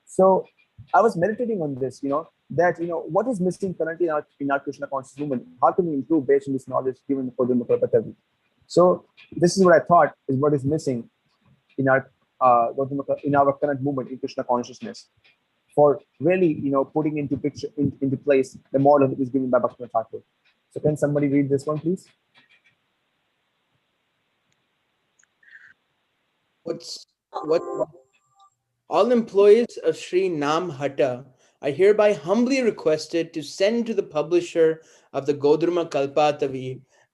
So I was meditating on this, that what is missing currently in our Krishna conscious movement? How can we improve based on this knowledge given in Godruma Kalpatavi? So this is what I thought is what is missing in our current movement in Krishna consciousness, for really putting into place the model that is given by Bhaktivinoda Thakur. So can somebody read this one, please? What all employees of Sri Nam Hatta are hereby humbly requested to send to the publisher of the Godruma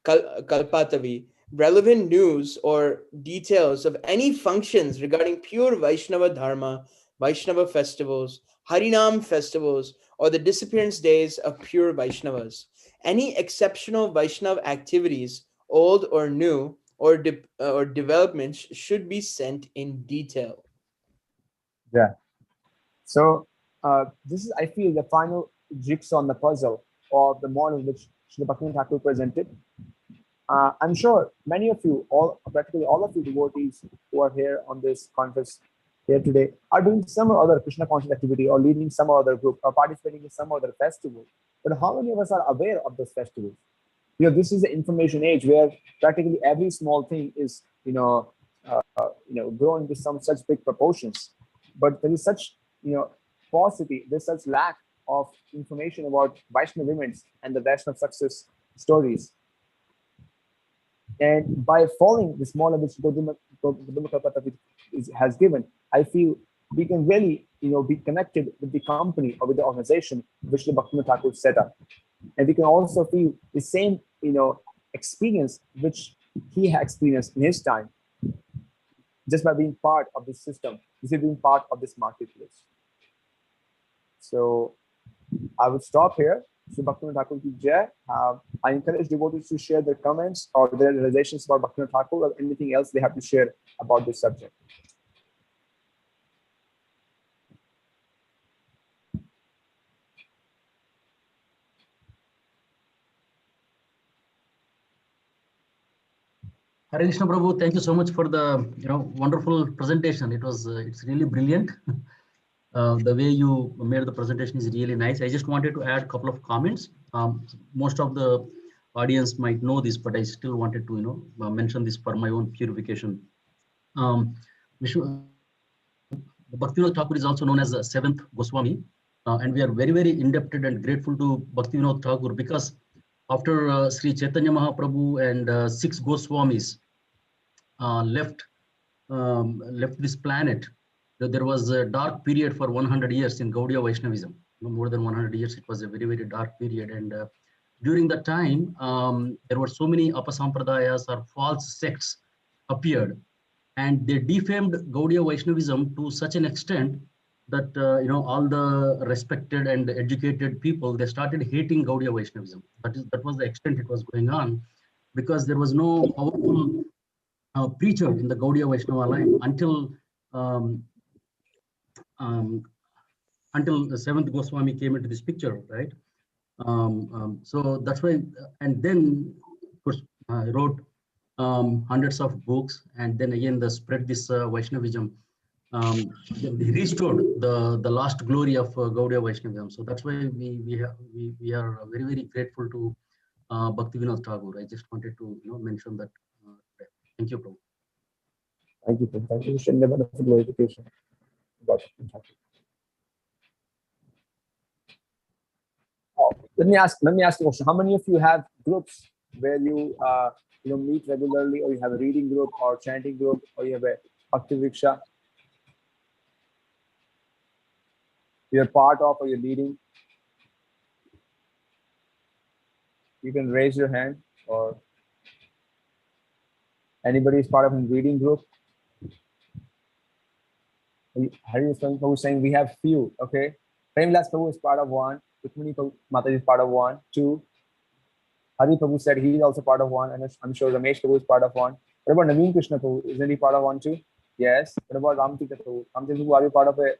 Kalpatavi relevant news or details of any functions regarding pure Vaishnava Dharma, Vaishnava festivals, Harinam festivals, or the disappearance days of pure Vaishnavas. Any exceptional Vaishnava activities, old or new, or developments should be sent in detail. Yeah. So this is, I feel, the final jigsaw on the puzzle of the model which Srila Bhaktivinoda Thakur presented. I'm sure many of you, practically all of you devotees who are here on this conference here today, are doing some other Krishna conscious activity, or leading some other group, or participating in some other festival. But how many of us are aware of those festivals? This is the information age where practically every small thing is, grown into some such big proportions. But there is such, paucity, there's such lack of information about Vaishnava events and the Vaishnava success stories. And by following this model which Godruma Kalpatavi has given, I feel we can really, be connected with the company or with the organization which the Bhaktivinoda Thakur set up. And we can also feel the same, experience which he had experienced in his time, just by being part of this system, just by being part of this marketplace. So I will stop here. So Bhaktivinoda Thakur ki jai. I encourage devotees to share their comments or their realizations about Bhaktivinoda Thakur, or anything else they have to share about this subject. Hare Krishna Prabhu, thank you so much for the wonderful presentation. It's really brilliant. The way you made the presentation is really nice. I just wanted to add a couple of comments. Most of the audience might know this, but I still wanted to mention this for my own purification. Bhaktivinoda Thakur is also known as the Seventh Goswami, and we are very, very indebted and grateful to Bhaktivinoda Thakur, because after Sri Chaitanya Mahaprabhu and 6 Goswamis left this planet, there was a dark period for 100 years in Gaudiya Vaishnavism. More than 100 years, it was a very, very dark period. And during that time, there were so many apasampradayas or false sects appeared, and they defamed Gaudiya Vaishnavism to such an extent that all the respected and educated people, they started hating Gaudiya Vaishnavism. That was the extent it was going on, because there was no powerful preacher in the Gaudiya Vaishnava line until the Seventh Goswami came into this picture, right? So that's why, and then of course wrote hundreds of books, and then again the spread this Vaishnavism. He restored the last glory of Gaudiya Vaishnavism. So that's why we are very, very grateful to Bhaktivinod Thakur. I just wanted to mention that. Thank you, Prabhu. Thank you. Thank you for sharing the wonderful glorification. Oh, let me ask you a question. How many of you have groups where you meet regularly, or you have a reading group or chanting group, or you have a Bhakti Vriksha you're part of or you're leading? You can raise your hand, or anybody is part of a reading group. Hare Krishna Prabhu is saying we have few. Okay, Premvilas Prabhu is part of one. Rukmini Mataji is part of one. Two. Hari Prabhu said he is also part of one, and I'm sure Ramesh Prabhu is part of one. What about Naveen Krishna Prabhu? Isn't he part of one too? Yes. What about Ramtika Prabhu? Ramtika Prabhu, are you part of it?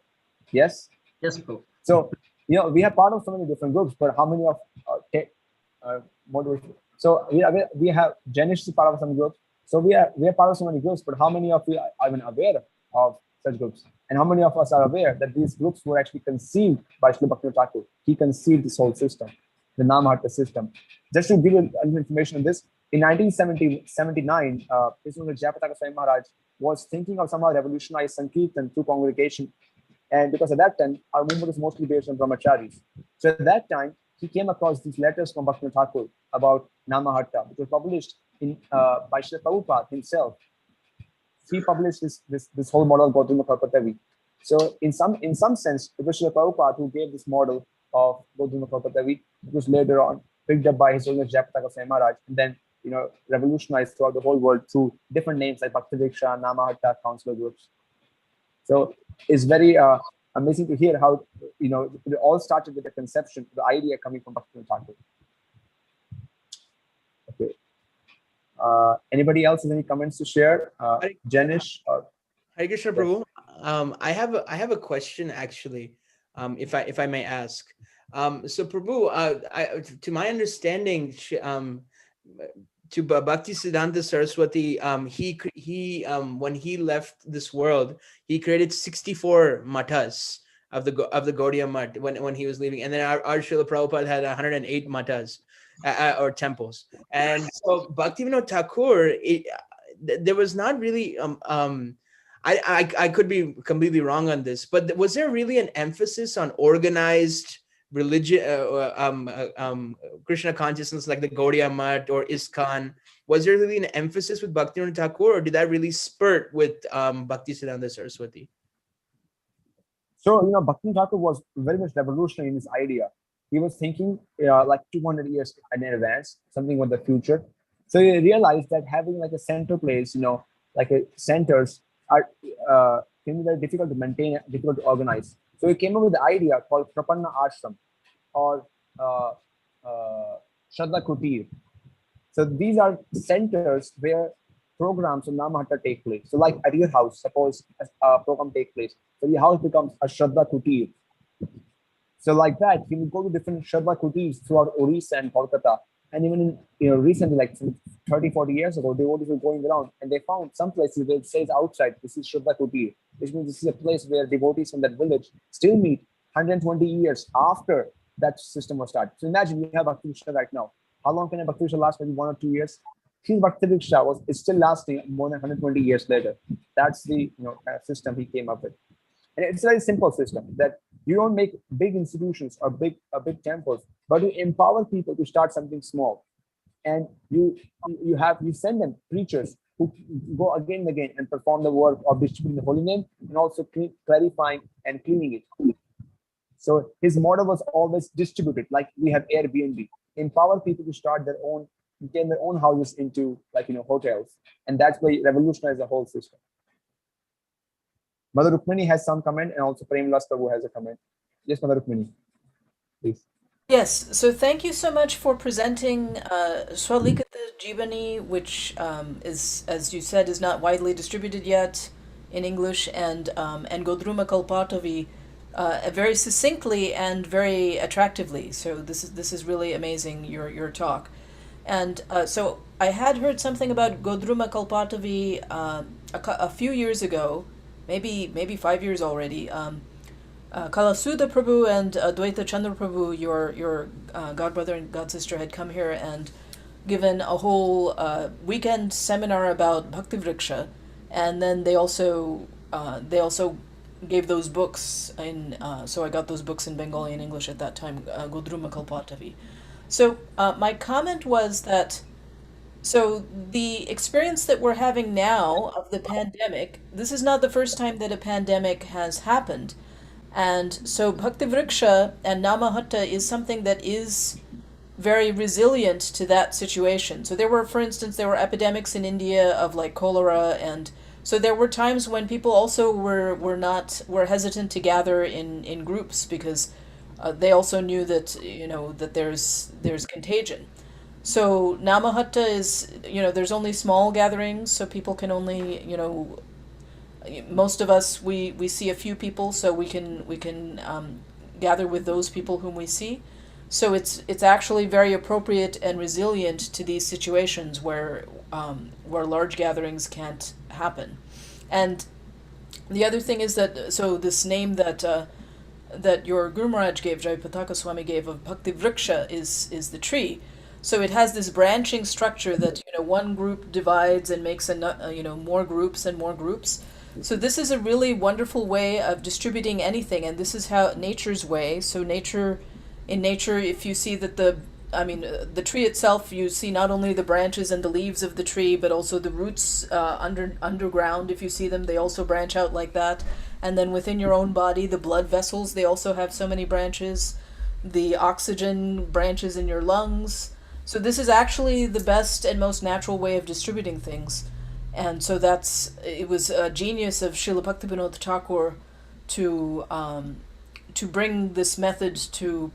Yes. Yes, Prabhu. So we are part of so many different groups, but how many of motivation? So we have Janish is part of some groups. So we are part of so many groups, but how many of you are even aware of such groups? And how many of us are aware that these groups were actually conceived by Srila Prabhupada Thakur? He conceived this whole system, the Namahatta system. Just to give you information on this, in 1979, Jayapataka Swami Maharaj was thinking of somehow revolutionize Sankirtan through congregation. And because at that time, our movement was mostly based on brahmacharis. So at that time, he came across these letters from Bhaktivinoda Thakur about Namahatta, which was published by Srila Prabhupada himself. He published this whole model of Gautama Kalpatavi. So in some sense, it was Srila Prabhupada who gave this model of Gautama Kalpatavi, which was later on picked up by His Holiness Jayapataka Swami Maharaj, and then revolutionized throughout the whole world through different names like Bhakti Vriksha, Namahatta, counselor groups. So it's very amazing to hear how it all started with the conception, the idea coming from Bhaktivinoda Thakur. Okay. Anybody else has any comments to share? Janish or Hare Krishna Prabhu. I have a question actually, if I may ask. So Prabhu, to my understanding, to Bhakti Siddhanta Saraswati, he when he left this world, he created 64 matas of the Gaudiya Math when he was leaving, and then our Srila Prabhupada had 108 matas or temples. And so Bhaktivinod Thakur, there was not really I could be completely wrong on this, but was there really an emphasis on organized religion, Krishna consciousness, like the Gaudiya Math or ISKCON? Was there really an emphasis with Bhaktivinoda Thakur, or did that really spurt with Bhakti Siddhanta Saraswati? So, Bhaktivinoda Thakur was very much revolutionary in this idea. He was thinking like 200 years in advance, something with the future. So he realized that having like a center place, like centers are can be very difficult to maintain, difficult to organize. So he came up with the idea called Prapanna Ashram or Shraddha Kutir. So these are centers where programs of Namahatta take place. So like at your house, suppose a program takes place. So your house becomes a Shraddha Kutir. So like that, you will go to different Shraddha Kutirs throughout Orissa and Kolkata. And even recently, like 30, 40 years ago, devotees were going around and they found some places where it says outside, this is Shraddha Kutir, which means this is a place where devotees from that village still meet 120 years after that system was started. So imagine we have Bhakti Vriksha right now. How long can a Bhakti Vriksha last? Maybe 1 or 2 years. His Bhakti Vriksha is still lasting more than 120 years later. That's the system he came up with. And it's a very simple system that you don't make big institutions or big temples, but you empower people to start something small. And you send them preachers who go again and again and perform the work of distributing the holy name and also clarifying and cleaning it. So his model was always distributed, like we have Airbnb. Empower people to start their own, get their own houses into hotels. And that's why revolutionize the whole system. Mother Rukmini has some comment, and also Premvilas Prabhu has a comment. Yes, Mother Rukmini, please. Yes, so thank you so much for presenting Swalikata Jivani, which is, as you said, is not widely distributed yet in English, and Godruma Kalpatavi very succinctly and very attractively. So this is really amazing, your talk. And so I had heard something about Godruma Kalpatavi a few years ago, maybe 5 years already. Kalasuda Prabhu and Advaita Chandra Prabhu, your godbrother and godsister, had come here and given a whole weekend seminar about Bhakti Vriksha, and then they also gave those books in. So I got those books in Bengali and English at that time, Godruma Kalpatavi. So my comment was that. So the experience that we're having now of the pandemic, this is not the first time that a pandemic has happened. And so Bhakti Vriksha and Namahatta is something that is very resilient to that situation. So there were, for instance, there were epidemics in India of like cholera, and so there were times when people also were hesitant to gather in groups because they also knew that that there's contagion. So Namahatta is, there's only small gatherings, so people can only, most of us we see a few people, so we can gather with those people whom we see. So it's actually very appropriate and resilient to these situations where large gatherings can't happen. And the other thing is that so this name that your Guru Maharaj gave, Jayapataka Swami gave, of Bhakti Vriksha is the tree. So it has this branching structure that one group divides and makes more groups and more groups. So this is a really wonderful way of distributing anything, and this is how nature's way. So in nature, if you see that the tree itself, you see not only the branches and the leaves of the tree, but also the roots underground. If you see them, they also branch out like that. And then within your own body, the blood vessels, they also have so many branches. The oxygen branches in your lungs. So this is actually the best and most natural way of distributing things. And so it was a genius of Srila Bhaktivinod Thakur to bring this method to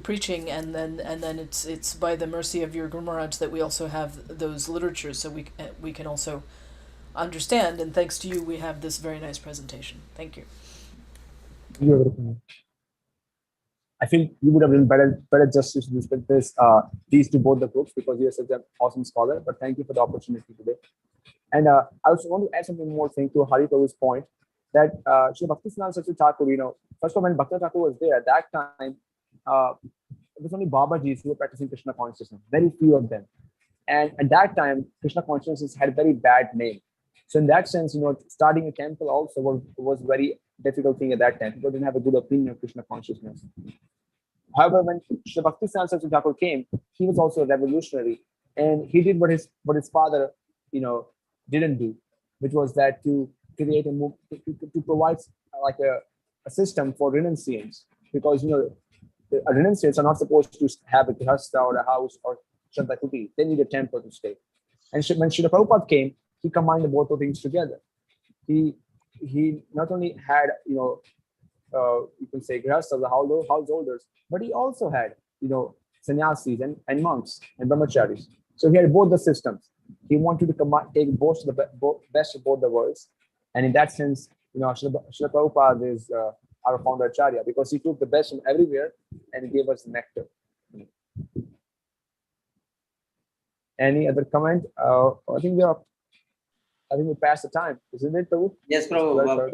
preaching, and then it's by the mercy of your Guru Maharaj that we also have those literatures, so we can also understand, and thanks to you we have this very nice presentation. Thank you. You're welcome. I feel you would have done better justice to these to both the groups because you're such an awesome scholar. But thank you for the opportunity today. And I also want to add something more thing to Hari Prabhu's point that Sri Bhaktivinod Saraswati Thakur, first of all, when Bhakti Thakur was there at that time, it was only Babajis who were practicing Krishna consciousness, very few of them. And at that time, Krishna consciousness had a very bad name. So in that sense, starting a temple also was very difficult thing at that time. People didn't have a good opinion of Krishna consciousness. However, when Sri Bhaktivinod Saraswati Thakur came, he was also a revolutionary, and he did what his father, didn't do, which was that to create to provide like a system for renunciants, because renunciants are not supposed to have a grihastha or a house or Shraddha Kuti. They need a temple to stay. And when Srila Prabhupada came, he combined both of things together. He not only had you can say grihasthas, the householders, but he also had sannyasis and monks and brahmacharis. So he had both the systems. He wanted to take both the best of both the worlds, and in that sense, Srila Prabhupada is our founder acharya, because he took the best from everywhere and he gave us nectar. Any other comment? I think we passed the time, isn't it, Prabhu? Yes, Prabhu.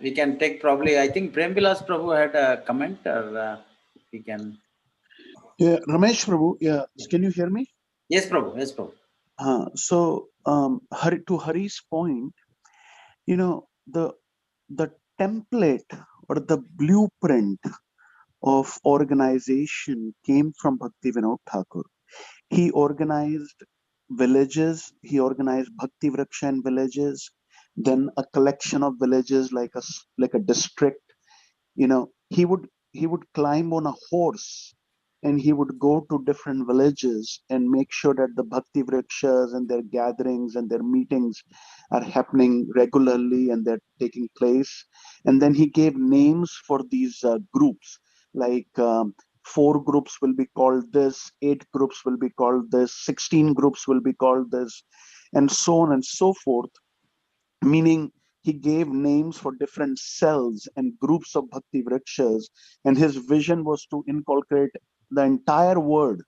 We can take probably. I think Premvilas Prabhu had a comment, or we can. Yeah, Ramesh Prabhu. Yeah, can you hear me? Yes, Prabhu. Yes, Prabhu. So, to Hari's point, the template or the blueprint of organization came from Bhaktivinod Thakur. He organized villages. He organized Bhakti Vriksha in villages, then a collection of villages like a district. He would climb on a horse and he would go to different villages and make sure that the Bhakti Vrikshas and their gatherings and their meetings are happening regularly and they're taking place. And then he gave names for these groups, like 4 groups will be called this, 8 groups will be called this, 16 groups will be called this, and so on and so forth. Meaning, he gave names for different cells and groups of bhakti vrikshas, and his vision was to inculcate the entire world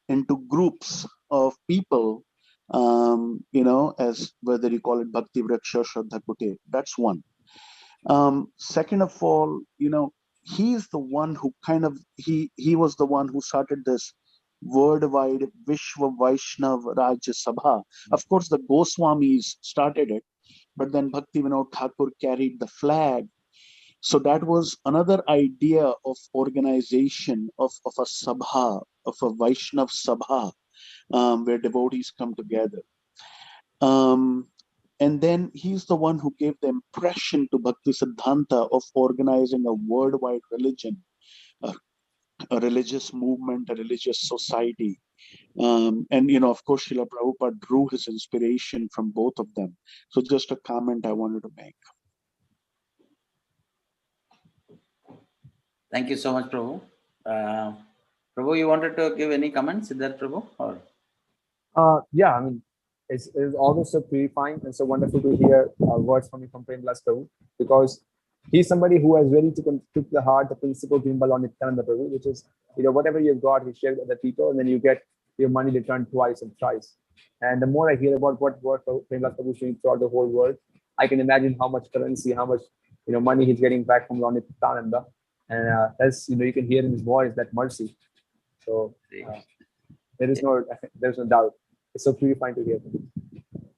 into groups of people, as whether you call it bhakti vriksha, shraddha kuti. That's one. Second of all, he's the one who he was the one who started this worldwide Vishwa Vaishnav Rajya Sabha. Of course, the Goswamis started it, but then Bhaktivinod Thakur carried the flag. So that was another idea of organization of a sabha, of a Vaishnav sabha, where devotees come together. And then he's the one who gave the impression to Bhakti Siddhanta of organizing a worldwide religion, a religious movement, a religious society. And of course, Srila Prabhupada drew his inspiration from both of them. So just a comment I wanted to make. Thank you so much, Prabhu. Prabhu, you wanted to give any comments, Siddharth Prabhu? Or? Yeah, I mean, it's always so purifying and so wonderful to hear words from you from Prabhu, because he's somebody who has really took to the heart the principle given by Lord Nityananda Prabhu, which is, whatever you've got, he shared with other people, and then you get your money returned twice and thrice. And the more I hear about what Prabhu is doing throughout the whole world, I can imagine how much currency, how much money he's getting back from Lord Nityananda. And as you can hear in his voice that mercy. So there's no doubt. It's so purifying to hear.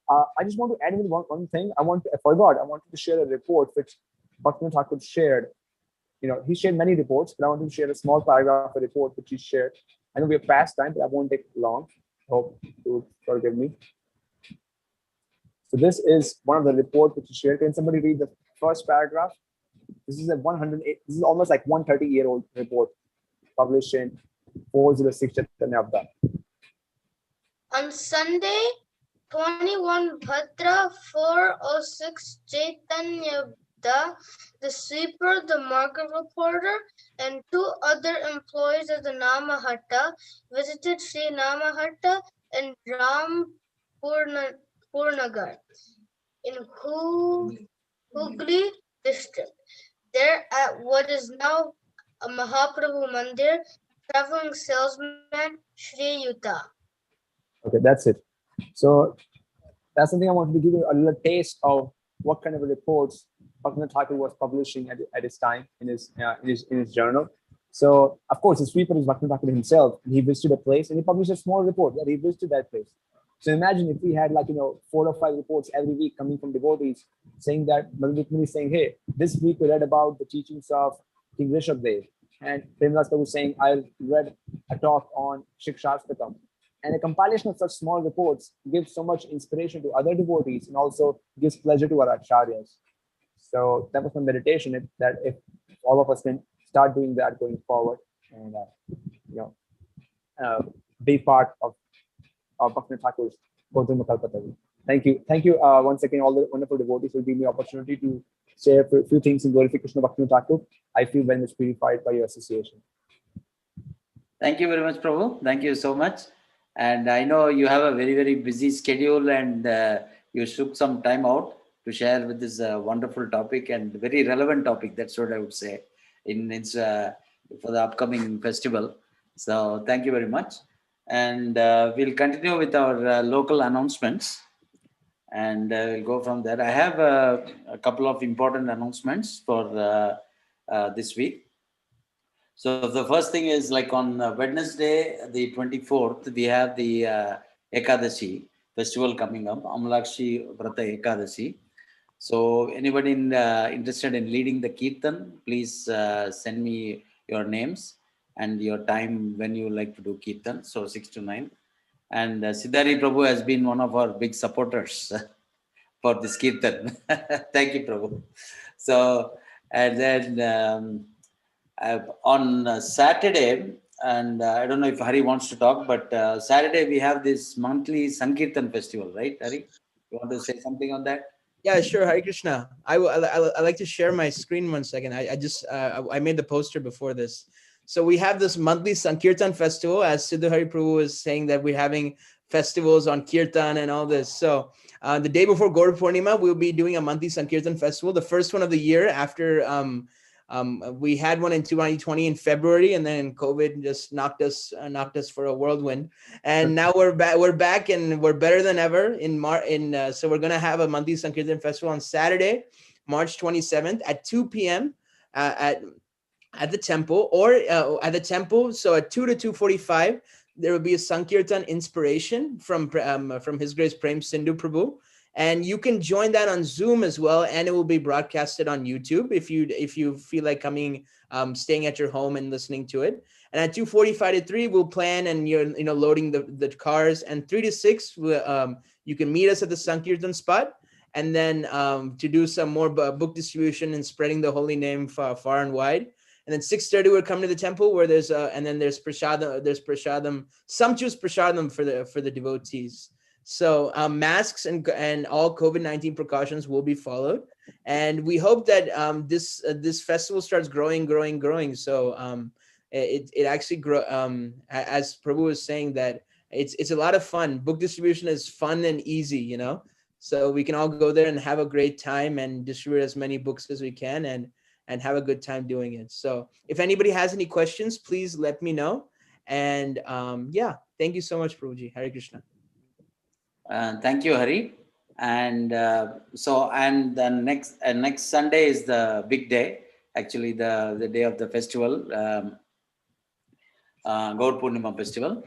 I just want to add in one thing. I wanted to share a report which Bhaktivinoda Thakur shared. He shared many reports, but I want to share a small paragraph of a report which he shared. I know we have past time, but I won't take long. Hope you forgive me. So this is one of the reports which he shared. Can somebody read the first paragraph? This is this is almost like 130-year-old report published in 406 Chaitanya Avda. On Sunday, 21 Bhadra 406 Chaitanya Avda, the sweeper, the market reporter, and 2 other employees of the Namahatta visited Sri Namahatta and Ram Purnagar in Hooghly district. There at what is now a Mahaprabhu Mandir, traveling salesman Shri Yuta. Okay, that's it. So that's something I wanted to give you a little taste of what kind of reports Bhaktivinoda Thakur was publishing at his time in his journal. So of course, the sweeper is Bhaktivinoda Thakur himself, and he visited a place and he published a small report that he visited that place. So imagine if we had 4 or 5 reports every week coming from devotees saying that, saying, hey, this week we read about the teachings of King Rishabdev, and Premdas Prabhu saying, I read a talk on Shikshastakam. And a compilation of such small reports gives so much inspiration to other devotees and also gives pleasure to our acharyas. So that was my meditation, that if all of us can start doing that going forward and be part of Bhaktivinoda Thakur's Godhima Kalpataru. Thank you once again, all the wonderful devotees who give me the opportunity to share a few things in glorification of Bhaktivinoda Thakur. I feel very much purified by your association. Thank you very much, Prabhu. Thank you so much. And I know you have a very, very busy schedule, and you took some time out to share with this wonderful topic and very relevant topic. That's what I would say for the upcoming festival. So thank you very much. And we'll continue with our local announcements, and we'll go from there. I have a couple of important announcements for this week. So the first thing is, on Wednesday, the 24th, we have the Ekadashi festival coming up, Amalakshi Vrata Ekadashi. So anybody interested in leading the Kirtan, please send me your names and your time when you like to do Kirtan, so 6 to 9. And Siddhari Prabhu has been one of our big supporters for this Kirtan. Thank you, Prabhu. So, and then on Saturday, and I don't know if Hari wants to talk, but Saturday we have this monthly Sankirtan Festival, right, Hari? You want to say something on that? Yeah, sure. Hare Krishna. I like to share my screen 1 second. I made the poster before this. So we have this monthly Sankirtan festival, as Siddha Hari Prabhu was saying that we're having festivals on Kirtan and all this. So the day before Gaur Purnima, we'll be doing a monthly Sankirtan festival, the first one of the year after we had one in 2020 in February, and then COVID just knocked us for a whirlwind. And now we're back, and we're better than ever in so we're gonna have a monthly Sankirtan festival on Saturday, March 27th at 2 p.m. At the temple, or at the temple. So at 2 to 2:45, there will be a Sankirtan inspiration from His Grace Prem Sindhu Prabhu, and you can join that on Zoom as well, and it will be broadcasted on YouTube if you feel like coming, staying at your home and listening to it. And at 2:45 to 3, we'll plan and you're loading the cars, and 3 to 6, you can meet us at the Sankirtan spot, and then to do some more book distribution and spreading the holy name far and wide. And then 6:30 we'll come to the temple where there's and then there's prasadam, sumptuous prasadam for the devotees. So masks and all COVID-19 precautions will be followed, and we hope that this festival starts growing. So it actually grow, as Prabhu was saying, that it's a lot of fun. Book distribution is fun and easy, so we can all go there and have a great time and distribute as many books as we can, and have a good time doing it. So if anybody has any questions, please let me know. And yeah, thank you so much, Prabhuji. Hare Krishna. Thank you, Hari. And and the next Sunday is the big day, actually the day of the festival, Gaur Purnima festival.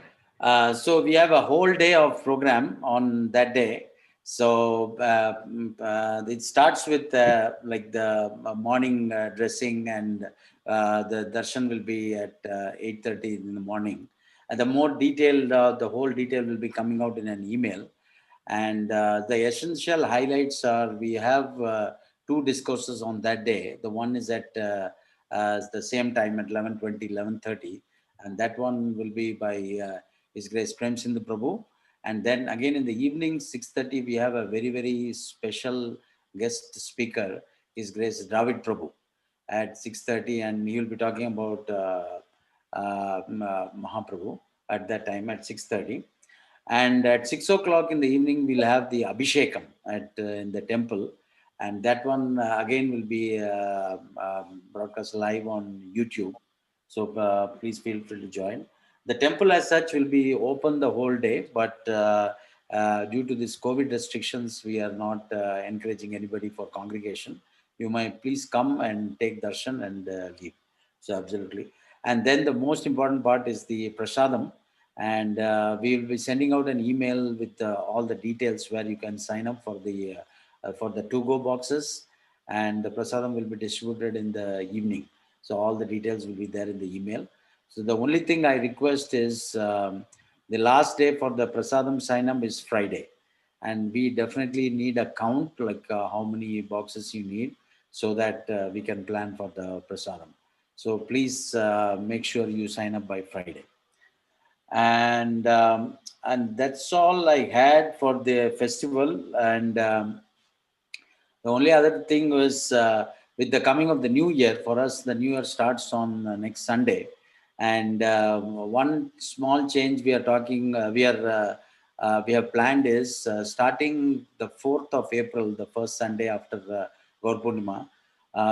So we have a whole day of program on that day. So it starts with like the morning dressing, and the darshan will be at 8:30 in the morning. And the more detailed, the whole detail will be coming out in an email. And the essential highlights are, we have 2 discourses on that day. The one is at the same time at 11:20, 11:30. And that one will be by His Grace Prem Sindhu Prabhu. And then again in the evening, 6:30, we have a very, very special guest speaker, His Grace Dravid Prabhu, at 6:30. And he will be talking about Mahaprabhu at that time at 6:30. And at 6 o'clock in the evening, we'll have the Abhishekam in the temple. And that one again will be broadcast live on YouTube. So please feel free to join. The temple as such will be open the whole day, but due to this COVID restrictions, we are not encouraging anybody for congregation. You might please come and take darshan and leave. So absolutely. And then the most important part is the prasadam. And we will be sending out an email with all the details where you can sign up for the to-go boxes, and the prasadam will be distributed in the evening. So all the details will be there in the email. So the only thing I request is the last day for the prasadam sign-up is Friday. And we definitely need a count, like how many boxes you need, so that we can plan for the prasadam. So please make sure you sign up by Friday. And that's all I had for the festival. And the only other thing was with the coming of the new year, for us the new year starts on next Sunday. And one small change we are talking, we have planned is starting the 4th of April, the first Sunday after Gaur Purnima,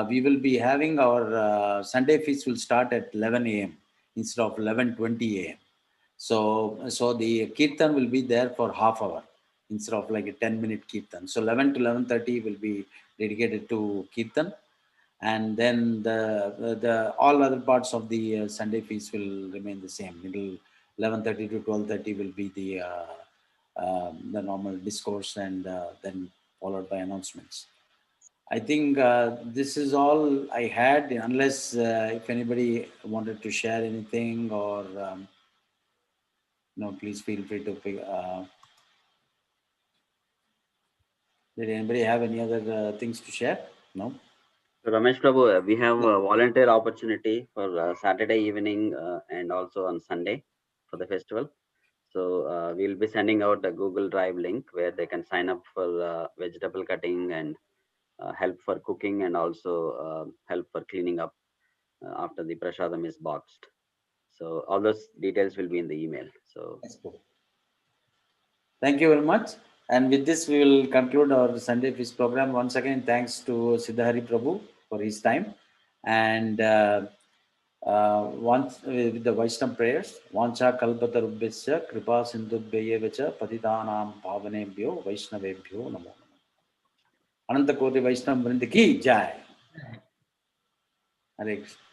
we will be having our Sunday feast will start at 11 a.m. instead of 11:20 a.m. So the Kirtan will be there for half hour instead of like a 10-minute Kirtan. So 11 to 11:30 will be dedicated to Kirtan. And then the all other parts of the Sunday feast will remain the same. 11:30 to 12:30 will be the normal discourse, and then followed by announcements. I think this is all I had, unless if anybody wanted to share anything, or no, please feel free to pick. Did anybody have any other things to share? No? Ramesh Prabhu, we have a volunteer opportunity for Saturday evening and also on Sunday for the festival. So we'll be sending out a Google Drive link where they can sign up for vegetable cutting and help for cooking, and also help for cleaning up after the prasadam is boxed. So all those details will be in the email. So That's good. Thank you very much. And with this, we will conclude our Sunday Feast program. Once again, thanks to Siddha Hari Prabhu for his time. And once with the Vaishnava prayers, Vancha Kalpata Rubbesya, Kripa Sindhubhyevacha, Patitanam Pavanebhyo, Vaishnavebhyo Namo. Ananta Koti Vaishnava Vrindi ki Jai. Hare Krishna.